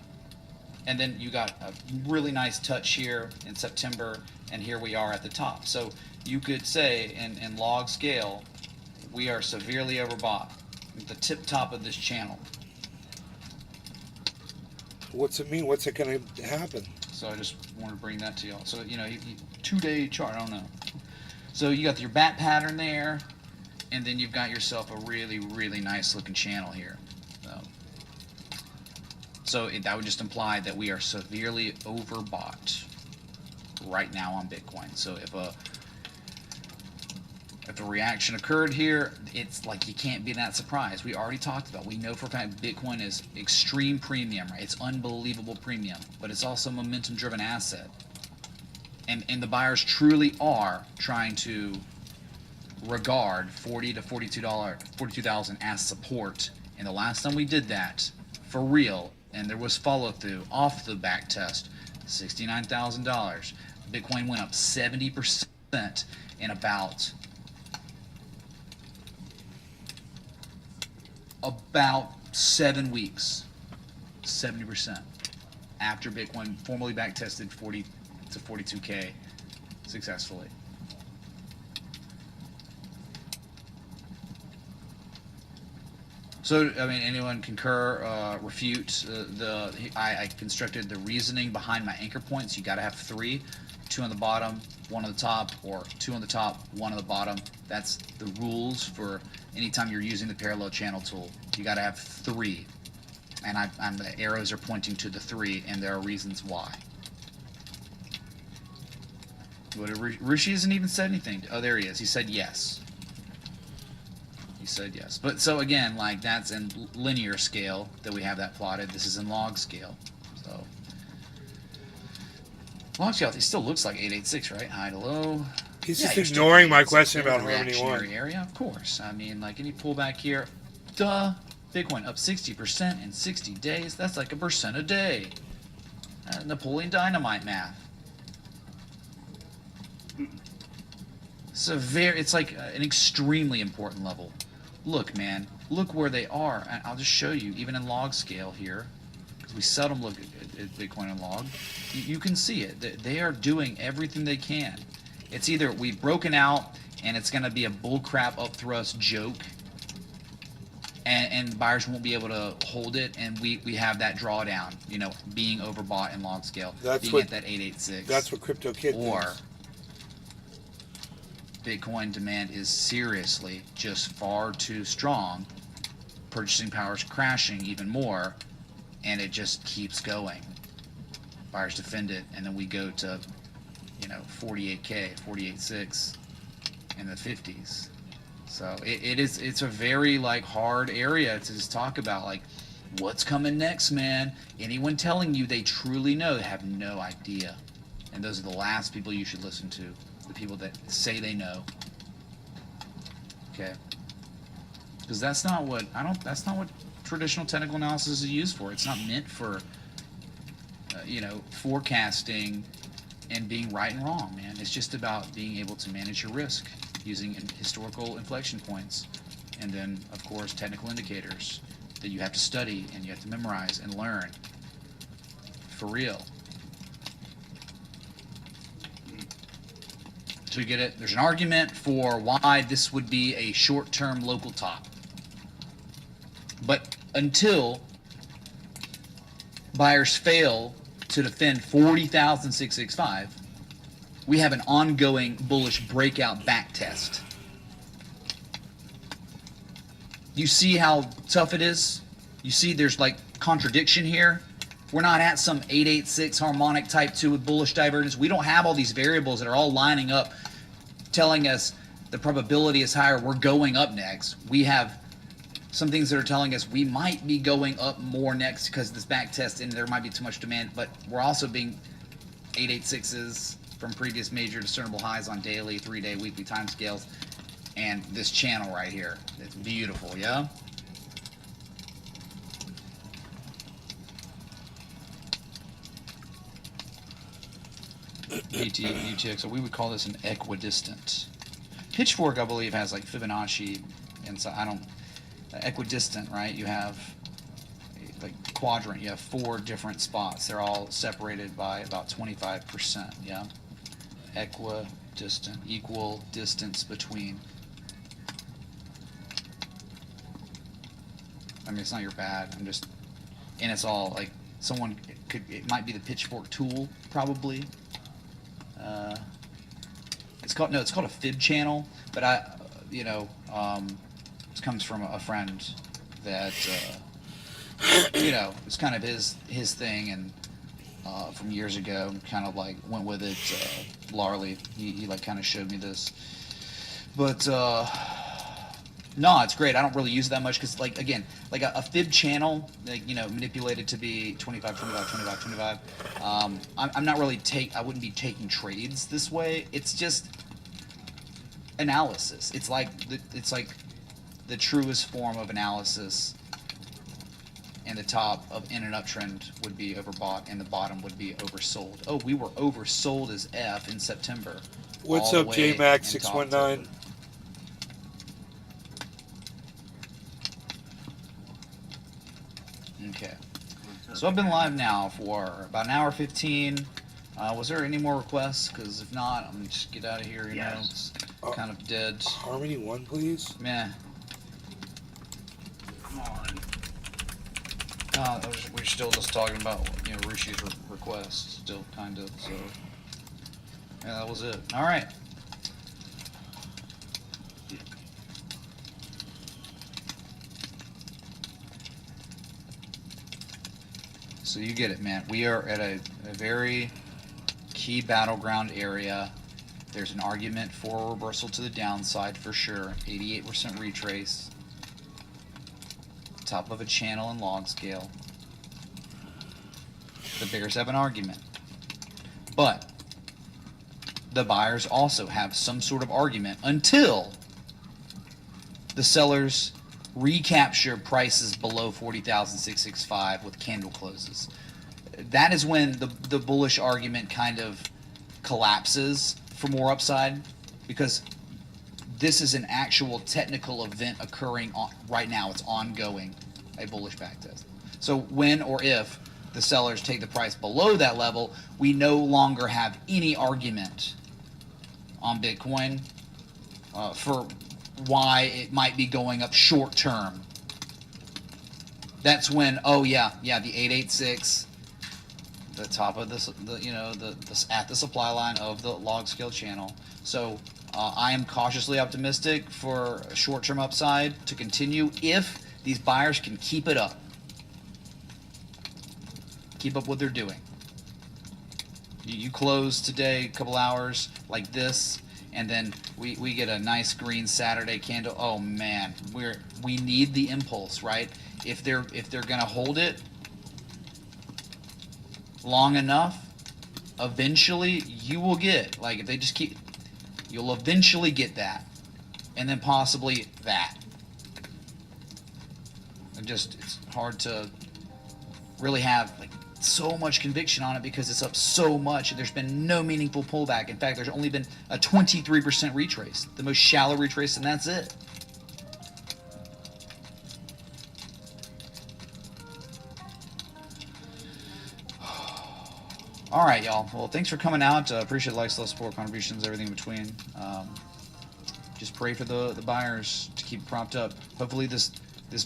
And then you got a really nice touch here in September, and here we are at the top. So you could say in log scale, we are severely overbought at the tip top of this channel. What's it mean? What's it going to happen? So I just wanted to bring that to y'all. So, you know, 2-day chart, I don't know. So you got your bat pattern there, and then you've got yourself a really, really nice looking channel here. So that would just imply that we are severely overbought right now on Bitcoin. So if a reaction occurred here, it's like you can't be that surprised. We already talked about, we know for a fact Bitcoin is extreme premium, right? It's unbelievable premium, but it's also a momentum driven asset. And the buyers truly are trying to regard $40 to $42,000 as support. And the last time we did that, for real, and there was follow through off the back test, $69,000. Bitcoin went up 70%. in about 7 weeks. 70% after Bitcoin formally back tested 40 to 42K successfully. So, I mean, anyone concur, refute I constructed the reasoning behind my anchor points. You got to have 3, 2 on the bottom, 1 on the top, or 2 on the top, 1 on the bottom. That's the rules for anytime you're using the parallel channel tool. You got to have 3, and the arrows are pointing to the 3, and there are reasons why. But Rishi hasn't even said anything. Oh, there he is. He said yes. Said yes. But so again, like, that's in linear scale that we have that plotted. This is in log scale. So log scale, it still looks like 886, right? High to low. He's just ignoring my question about Harmony 1. Reactionary area, of course. I mean, like, any pullback here, duh. Bitcoin up 60% in 60 days. That's like 1% a day. Napoleon Dynamite math. It's like an extremely important level. Look, man, look where they are. And I'll just show you, even in log scale here, because we seldom look at Bitcoin in log. You can see it. They are doing everything they can. It's either we've broken out and it's going to be a bullcrap upthrust joke, and buyers won't be able to hold it, and we have that drawdown, you know, being overbought in log scale, being at that 886. That's what Crypto Kid thinks. Bitcoin demand is seriously just far too strong. Purchasing power is crashing even more, and it just keeps going. Buyers defend it, and then we go to, you know, 48K, 48.6 in the 50s. So it's a very, like, hard area to just talk about, like, what's coming next, man. Anyone telling you they truly know, they have no idea. And those are the last people you should listen to. The people that say they know. Okay. Because that's not what traditional technical analysis is used for. It's not meant for you know, forecasting and being right and wrong, man. It's just about being able to manage your risk using historical inflection points, and then, of course, technical indicators that you have to study and you have to memorize and learn for real. So you get it. There's an argument for why this would be a short-term local top. But until buyers fail to defend 40,665, we have an ongoing bullish breakout back test. You see how tough it is? You see there's, like, contradiction here? We're not at some 886 harmonic type 2 with bullish divergence. We don't have all these variables that are all lining up telling us the probability is higher, we're going up next. We have some things that are telling us we might be going up more next because of this back test and there might be too much demand, but we're also being 886s from previous major discernible highs on daily, 3-day, weekly time scales, and this channel right here. It's beautiful, yeah? UTX, so we would call this an equidistant. Pitchfork, I believe, has like Fibonacci, and so I don't. Equidistant, right? You have like quadrant. You have 4 different spots. They're all separated by about 25%. Yeah. Equidistant, equal distance between. I mean, it's not your bad. I'm just, and it's all like someone could. It might be the Pitchfork tool, probably. It's called a fib channel, but it comes from a friend that, it's kind of his thing, and from years ago, kind of like went with it. Larley, he like kind of showed me this, but no, it's great. I don't really use it that much because, like, again, like a fib channel, like, manipulated to be 25, 25, 25, 25. I'm not really I wouldn't be taking trades this way. It's just analysis. It's like the truest form of analysis. And the top in an uptrend would be overbought, and the bottom would be oversold. Oh, we were oversold as F in September. What's all up, the way J-Max and talk 619? to it. Okay. So I've been live now for about an hour 15. Was there any more requests? Because if not, I'm going to just get out of here, you know. It's kind of dead. Harmony 1, please. Meh. Come on. We're still just talking about, you know, Rishi's request, still kind of, so. Yeah, that was it. All right. So you get it, man. We are at a very key battleground area. There's an argument for reversal to the downside for sure. 88% retrace. Top of a channel and log scale. The bears have an argument. But the buyers also have some sort of argument until the sellers recapture prices below 40,665 with candle closes. That is when the bullish argument kind of collapses for more upside, because this is an actual technical event occurring right now. It's ongoing, a bullish backtest. So when or if the sellers take the price below that level, we no longer have any argument on Bitcoin for why it might be going up short term. That's when, oh yeah, the 886, the top of this, at the supply line of the log scale channel. So I am cautiously optimistic for a short-term upside to continue if these buyers can keep it up. Keep up what they're doing. You close today, a couple hours like this, and then we get a nice green Saturday candle. Oh man, we need the impulse, right? If they're gonna hold it long enough, eventually you will get, like, if they just keep, you'll eventually get that, and then possibly that. It's hard to really have like so much conviction on it because it's up so much and there's been no meaningful pullback. In fact, there's only been a 23% retrace, the most shallow retrace, and that's it. All right, y'all. Well, thanks for coming out. Appreciate likes, love, support, contributions, everything in between. Just pray for the buyers to keep propped up. Hopefully this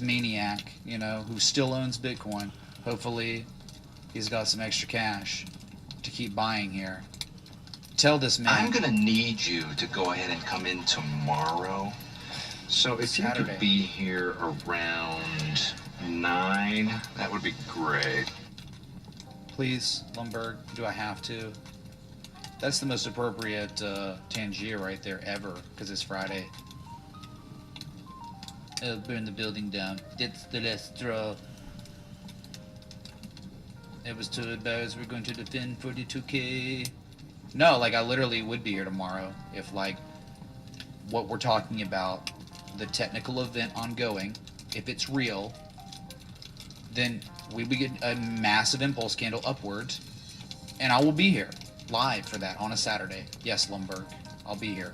maniac, who still owns Bitcoin, hopefully he's got some extra cash to keep buying here. Tell this man. I'm gonna need you to go ahead and come in tomorrow. So if you Saturday. could be here around 9, that would be great. Please, Lumberg, do I have to? That's the most appropriate Tangier right there ever, because it's Friday. It'll burn the building down. It's the last straw. It was told bears we're going to defend 42K. No, like, I literally would be here tomorrow if, like, what we're talking about, the technical event ongoing, if it's real, then we would get a massive impulse candle upwards, and I will be here live for that on a Saturday. Yes, Lumberg, I'll be here.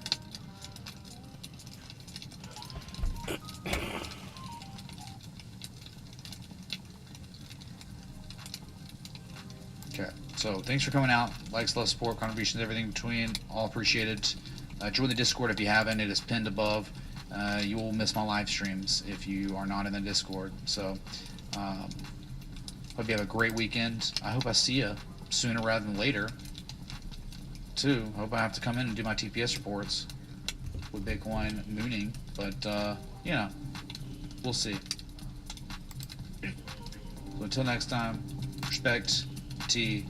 Okay, so thanks for coming out. Likes, love, support, contributions, everything in between. All appreciated. Join the Discord if you haven't. It is pinned above. You will miss my live streams if you are not in the Discord. So, hope you have a great weekend. I hope I see you sooner rather than later. Too. Hope I have to come in and do my TPS reports with Bitcoin mooning. But, we'll see. So until next time, respect. T.A.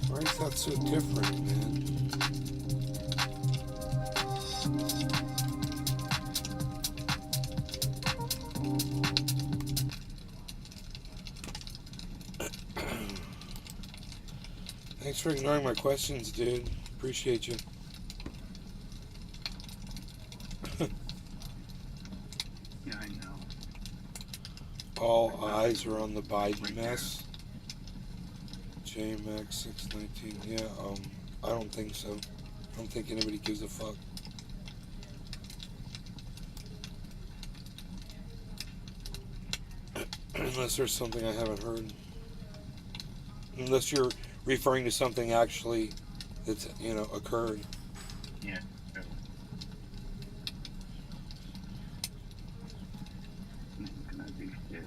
Why is that so different, man? Thanks for ignoring my questions, dude. Appreciate you. I know. All eyes are on the Biden mess. JMax 619. Yeah, I don't think so. I don't think anybody gives a fuck. Unless there's something I haven't heard. Unless you're referring to something actually that's, you know, occurred. Yeah. Gonna be shit.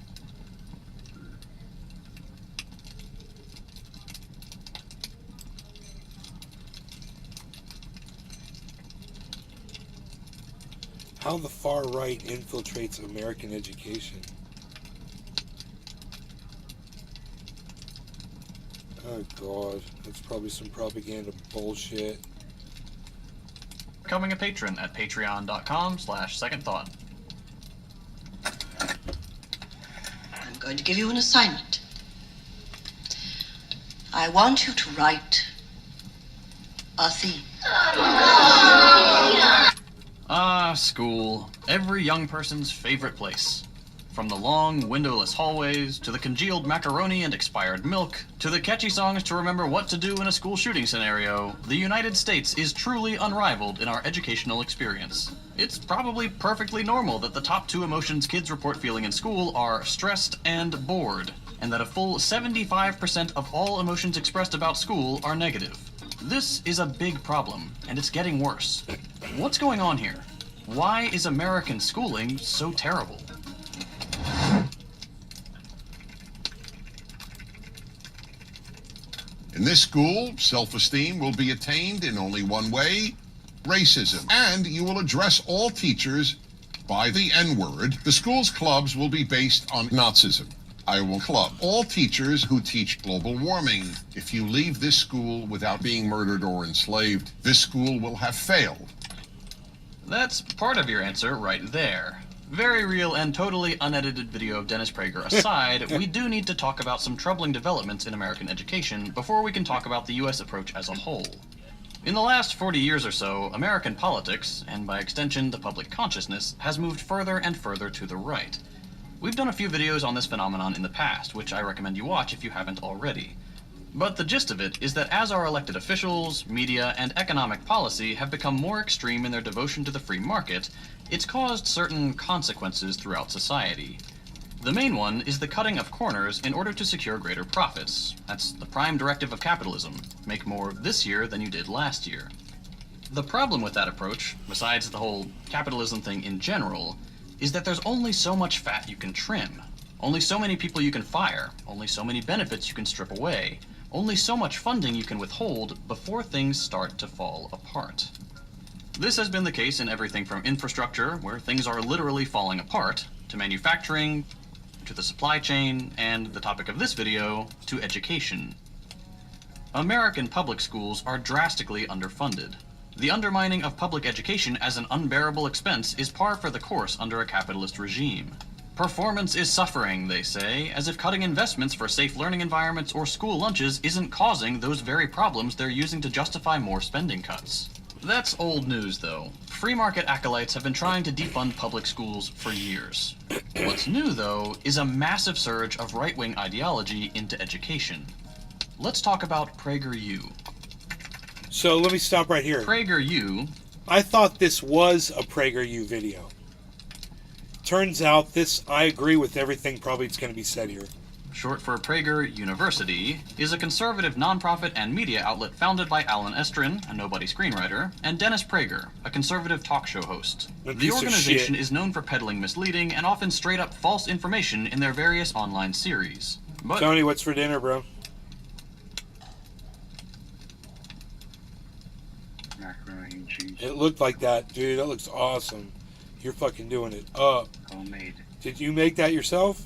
How the far right infiltrates American education. Oh God, that's probably some propaganda bullshit. Becoming a patron at patreon.com/secondthought. I'm going to give you an assignment. I want you to write a theme. Ah, school. Every young person's favorite place. From the long, windowless hallways, to the congealed macaroni and expired milk, to the catchy songs to remember what to do in a school shooting scenario, the United States is truly unrivaled in our educational experience. It's probably perfectly normal that the top two emotions kids report feeling in school are stressed and bored, and that a full 75% of all emotions expressed about school are negative. This is a big problem, and it's getting worse. What's going on here? Why is American schooling so terrible? In this school, self-esteem will be attained in only one way, racism. And you will address all teachers by the N-word. The school's clubs will be based on Nazism. I will club all teachers who teach global warming. If you leave this school without being murdered or enslaved, this school will have failed. That's part of your answer right there. Very real and totally unedited video of Dennis Prager aside, we do need to talk about some troubling developments in American education before we can talk about the US approach as a whole. In the last 40 years or so, American politics, and by extension the public consciousness, has moved further and further to the right. We've done a few videos on this phenomenon in the past, which I recommend you watch if you haven't already. But the gist of it is that as our elected officials, media, and economic policy have become more extreme in their devotion to the free market, it's caused certain consequences throughout society. The main one is the cutting of corners in order to secure greater profits. That's the prime directive of capitalism. Make more this year than you did last year. The problem with that approach, besides the whole capitalism thing in general, is that there's only so much fat you can trim. Only so many people you can fire. Only so many benefits you can strip away. Only so much funding you can withhold before things start to fall apart. This has been the case in everything from infrastructure, where things are literally falling apart, to manufacturing, to the supply chain, and the topic of this video, to education. American public schools are drastically underfunded. The undermining of public education as an unbearable expense is par for the course under a capitalist regime. Performance is suffering, they say, as if cutting investments for safe learning environments or school lunches isn't causing those very problems they're using to justify more spending cuts. That's old news, though. Free market acolytes have been trying to defund public schools for years. What's new, though, is a massive surge of right-wing ideology into education. Let's talk about PragerU. So let me stop right here. PragerU. I thought this was a PragerU video. Turns out I agree with everything probably it's going to be said here. Short for Prager University, is a conservative nonprofit and media outlet founded by Alan Estrin, a nobody screenwriter, and Dennis Prager, a conservative talk show host. The organization is known for peddling misleading and often straight-up false information in their various online series. But Tony, what's for dinner, bro? Macaroni and cheese. It looked like that, dude. That looks awesome. You're fucking doing it up. Homemade. Did you make that yourself?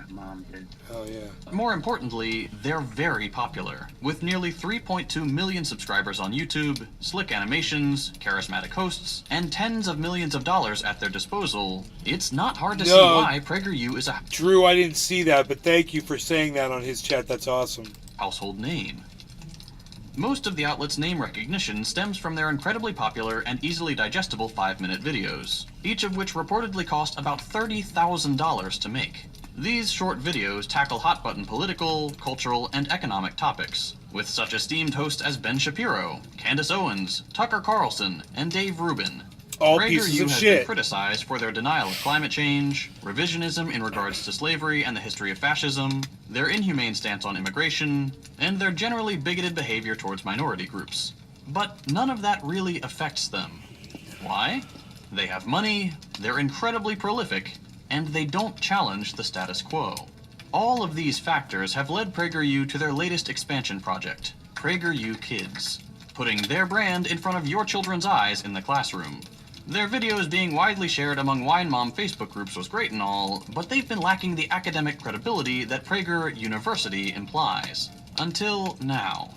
Mom did. Oh, yeah. more importantly, they're very popular. With nearly 3.2 million subscribers on YouTube, slick animations, charismatic hosts, and tens of millions of dollars at their disposal, it's not hard to see why PragerU is a Drew, I didn't see that, but thank you for saying that on his chat. That's awesome. household name. Most of the outlet's name recognition stems from their incredibly popular and easily digestible 5-minute videos, each of which reportedly cost about $30,000 to make. These short videos tackle hot-button political, cultural, and economic topics, with such esteemed hosts as Ben Shapiro, Candace Owens, Tucker Carlson, and Dave Rubin. All pieces PragerU of has shit. been criticized for their denial of climate change, revisionism in regards to slavery and the history of fascism, their inhumane stance on immigration, and their generally bigoted behavior towards minority groups. But none of that really affects them. Why? They have money, they're incredibly prolific, and they don't challenge the status quo. All of these factors have led PragerU to their latest expansion project, PragerU Kids, putting their brand in front of your children's eyes in the classroom. Their videos being widely shared among Wine Mom Facebook groups was great and all, but they've been lacking the academic credibility that Prager University implies. Until now.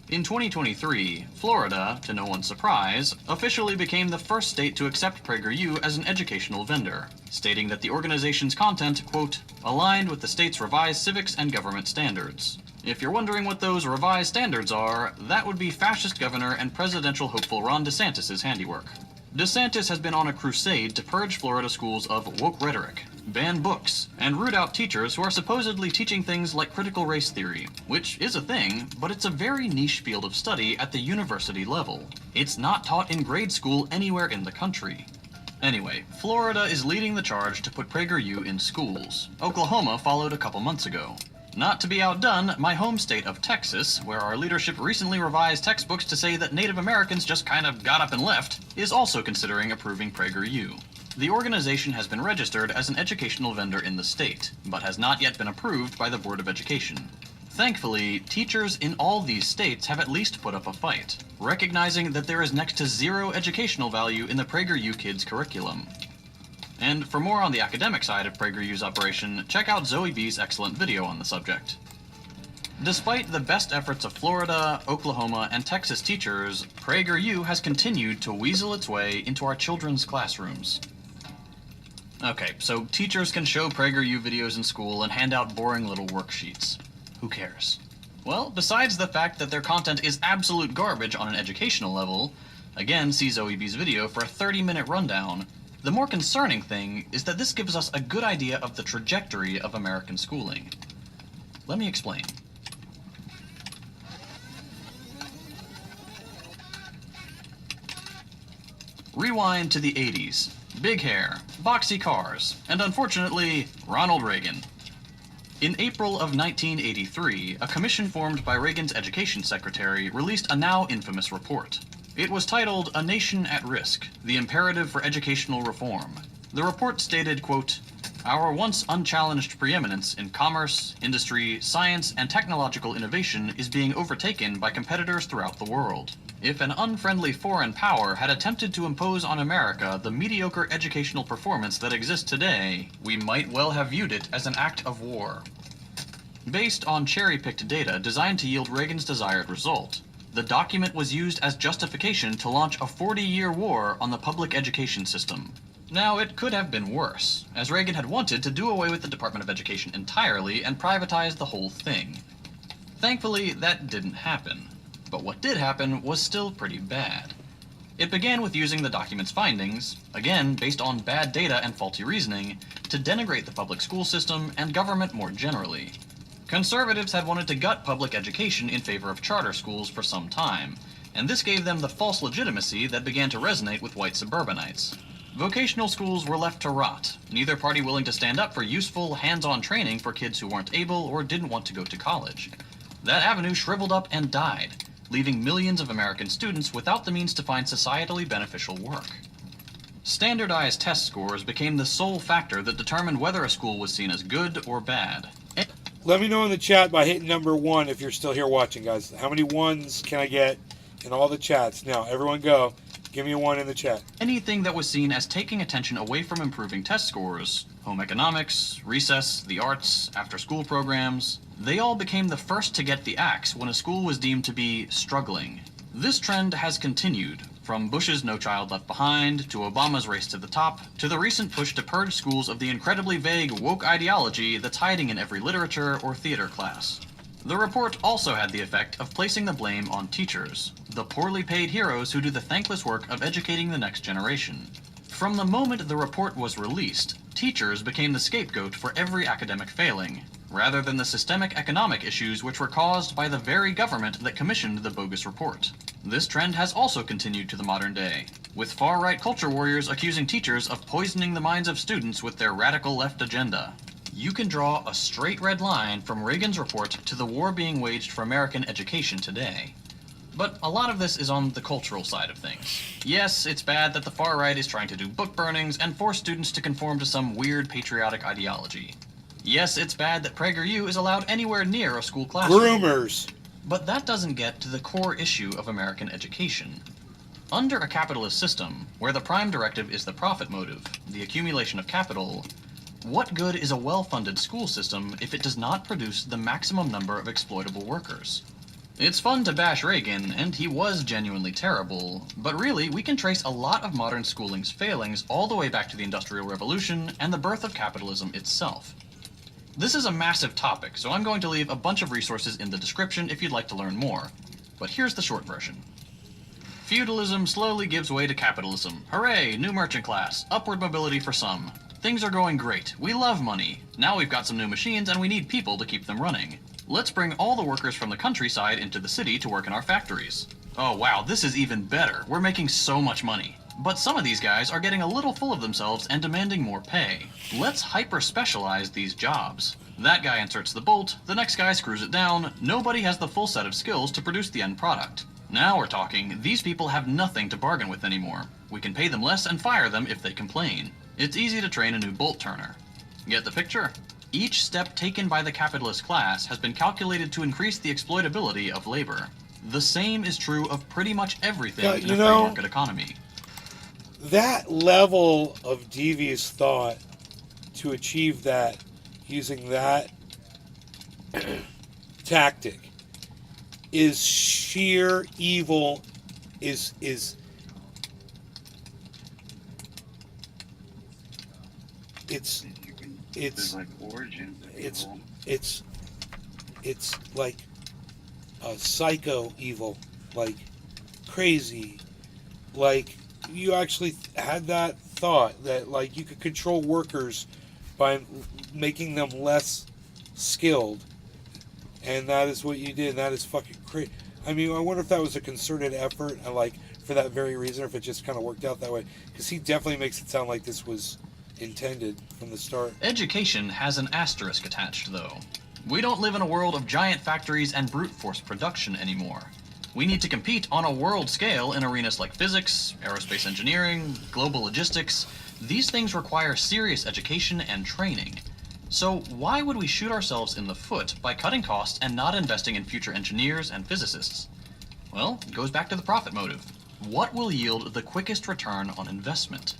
In 2023, Florida, to no one's surprise, officially became the first state to accept PragerU as an educational vendor, stating that the organization's content, quote, aligned with the state's revised civics and government standards. If you're wondering what those revised standards are, that would be fascist governor and presidential hopeful Ron DeSantis' handiwork. DeSantis has been on a crusade to purge Florida schools of woke rhetoric, ban books, and root out teachers who are supposedly teaching things like critical race theory, which is a thing, but it's a very niche field of study at the university level. It's not taught in grade school anywhere in the country. Anyway, Florida is leading the charge to put PragerU in schools. Oklahoma followed a couple months ago. Not to be outdone, my home state of Texas, where our leadership recently revised textbooks to say that Native Americans just kind of got up and left, is also considering approving PragerU. The organization has been registered as an educational vendor in the state, but has not yet been approved by the Board of Education. Thankfully, teachers in all these states have at least put up a fight, recognizing that there is next to zero educational value in the PragerU Kids curriculum. And for more on the academic side of PragerU's operation, check out Zoe B's excellent video on the subject. Despite the best efforts of Florida, Oklahoma, and Texas teachers, PragerU has continued to weasel its way into our children's classrooms. Okay, so teachers can show PragerU videos in school and hand out boring little worksheets. Who cares? Well, besides the fact that their content is absolute garbage on an educational level, again, see Zoe B's video for a 30-minute rundown, the more concerning thing is that this gives us a good idea of the trajectory of American schooling. Let me explain. Rewind to the 80s. Big hair, boxy cars, and unfortunately, Ronald Reagan. In April of 1983, a commission formed by Reagan's education secretary released a now infamous report. It was titled A Nation at Risk, The Imperative for Educational Reform. The report stated, quote, our once unchallenged preeminence in commerce, industry, science, and technological innovation is being overtaken by competitors throughout the world. If an unfriendly foreign power had attempted to impose on America the mediocre educational performance that exists today, we might well have viewed it as an act of war. Based on cherry-picked data designed to yield Reagan's desired result, the document was used as justification to launch a 40-year war on the public education system. Now, it could have been worse, as Reagan had wanted to do away with the Department of Education entirely and privatize the whole thing. Thankfully, that didn't happen. But what did happen was still pretty bad. It began with using the document's findings, again based on bad data and faulty reasoning, to denigrate the public school system and government more generally. Conservatives had wanted to gut public education in favor of charter schools for some time, and this gave them the false legitimacy that began to resonate with white suburbanites. Vocational schools were left to rot, neither party willing to stand up for useful, hands-on training for kids who weren't able or didn't want to go to college. That avenue shriveled up and died, leaving millions of American students without the means to find societally beneficial work. Standardized test scores became the sole factor that determined whether a school was seen as good or bad. Let me know in the chat by hitting number 1 if you're still here watching, guys. How many ones can I get in all the chats? Now, everyone go. Give me a 1 in the chat. Anything that was seen as taking attention away from improving test scores, home economics, recess, the arts, after-school programs, they all became the first to get the axe when a school was deemed to be struggling. This trend has continued, from Bush's No Child Left Behind, to Obama's Race to the Top, to the recent push to purge schools of the incredibly vague woke ideology that's hiding in every literature or theater class. The report also had the effect of placing the blame on teachers, the poorly paid heroes who do the thankless work of educating the next generation. From the moment the report was released, teachers became the scapegoat for every academic failing, rather than the systemic economic issues which were caused by the very government that commissioned the bogus report. This trend has also continued to the modern day, with far-right culture warriors accusing teachers of poisoning the minds of students with their radical left agenda. You can draw a straight red line from Reagan's report to the war being waged for American education today. But a lot of this is on the cultural side of things. Yes, it's bad that the far right is trying to do book burnings and force students to conform to some weird patriotic ideology. Yes, it's bad that PragerU is allowed anywhere near a school classroom. Groomers. But that doesn't get to the core issue of American education. Under a capitalist system, where the prime directive is the profit motive, the accumulation of capital, what good is a well-funded school system if it does not produce the maximum number of exploitable workers? It's fun to bash Reagan, and he was genuinely terrible, but really we can trace a lot of modern schooling's failings all the way back to the Industrial Revolution and the birth of capitalism itself. This is a massive topic, so I'm going to leave a bunch of resources in the description if you'd like to learn more, but here's the short version. Feudalism slowly gives way to capitalism. Hooray, new merchant class, upward mobility for some. Things are going great. We love money. Now we've got some new machines and we need people to keep them running. Let's bring all the workers from the countryside into the city to work in our factories. Oh wow, this is even better. We're making so much money. But some of these guys are getting a little full of themselves and demanding more pay. Let's hyper-specialize these jobs. That guy inserts the bolt, the next guy screws it down, nobody has the full set of skills to produce the end product. Now we're talking, these people have nothing to bargain with anymore. We can pay them less and fire them if they complain. It's easy to train a new bolt turner. Get the picture? Each step taken by the capitalist class has been calculated to increase the exploitability of labor. The same is true of pretty much everything in a free market economy. That level of devious thought to achieve that using that tactic is sheer evil, is it's like origins of evil. It's like a psycho evil, like crazy, like you actually had that thought that like you could control workers by making them less skilled, and that is what you did. That is fucking crazy. I mean, I wonder if that was a concerted effort, and like for that very reason, or if it just kind of worked out that way, because he definitely makes it sound like this was intended from the start. Education has an asterisk attached, though. We don't live in a world of giant factories and brute force production anymore. We need to compete on a world scale in arenas like physics, aerospace engineering, global logistics. These things require serious education and training. So why would we shoot ourselves in the foot by cutting costs and not investing in future engineers and physicists? Well, it goes back to the profit motive. What will yield the quickest return on investment?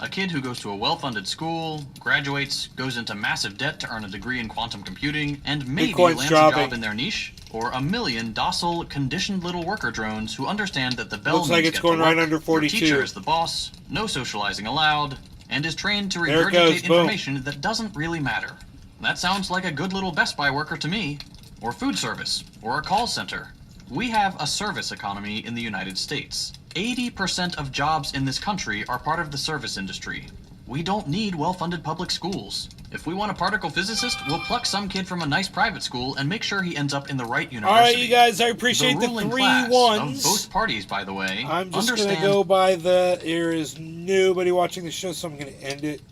A kid who goes to a well-funded school, graduates, goes into massive debt to earn a degree in quantum computing, and maybe lands a job in their niche, or a million docile, conditioned little worker drones who understand that the bell looks like it's going right under 42. Your teacher is the boss, no socializing allowed, and is trained to regurgitate information that doesn't really matter. That sounds like a good little Best Buy worker to me, or food service, or a call center. We have a service economy in the United States. 80% of jobs in this country are part of the service industry. We don't need well-funded public schools. If we want a particle physicist, we'll pluck some kid from a nice private school and make sure he ends up in the right university. All right, you guys, I appreciate the ruling 3 class ones. of both parties, by the way. I'm just going to go by there is nobody watching the show, so I'm going to end it.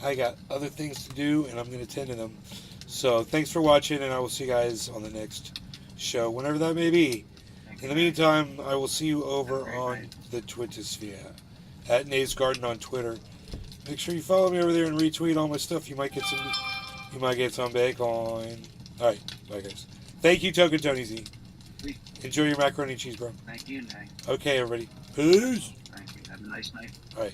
I got other things to do, and I'm going to tend to them. So thanks for watching, and I will see you guys on the next show, whenever that may be. In the meantime, I will see you over on the Twittersphere at Nay's Garden on Twitter. Make sure you follow me over there and retweet all my stuff. You might get some bacon. All right, bye guys. Thank you, Token Tony Z. Enjoy your macaroni and cheese, bro. Thank you, Nay. Okay, everybody. Peace. Thank you. Have a nice night. All right.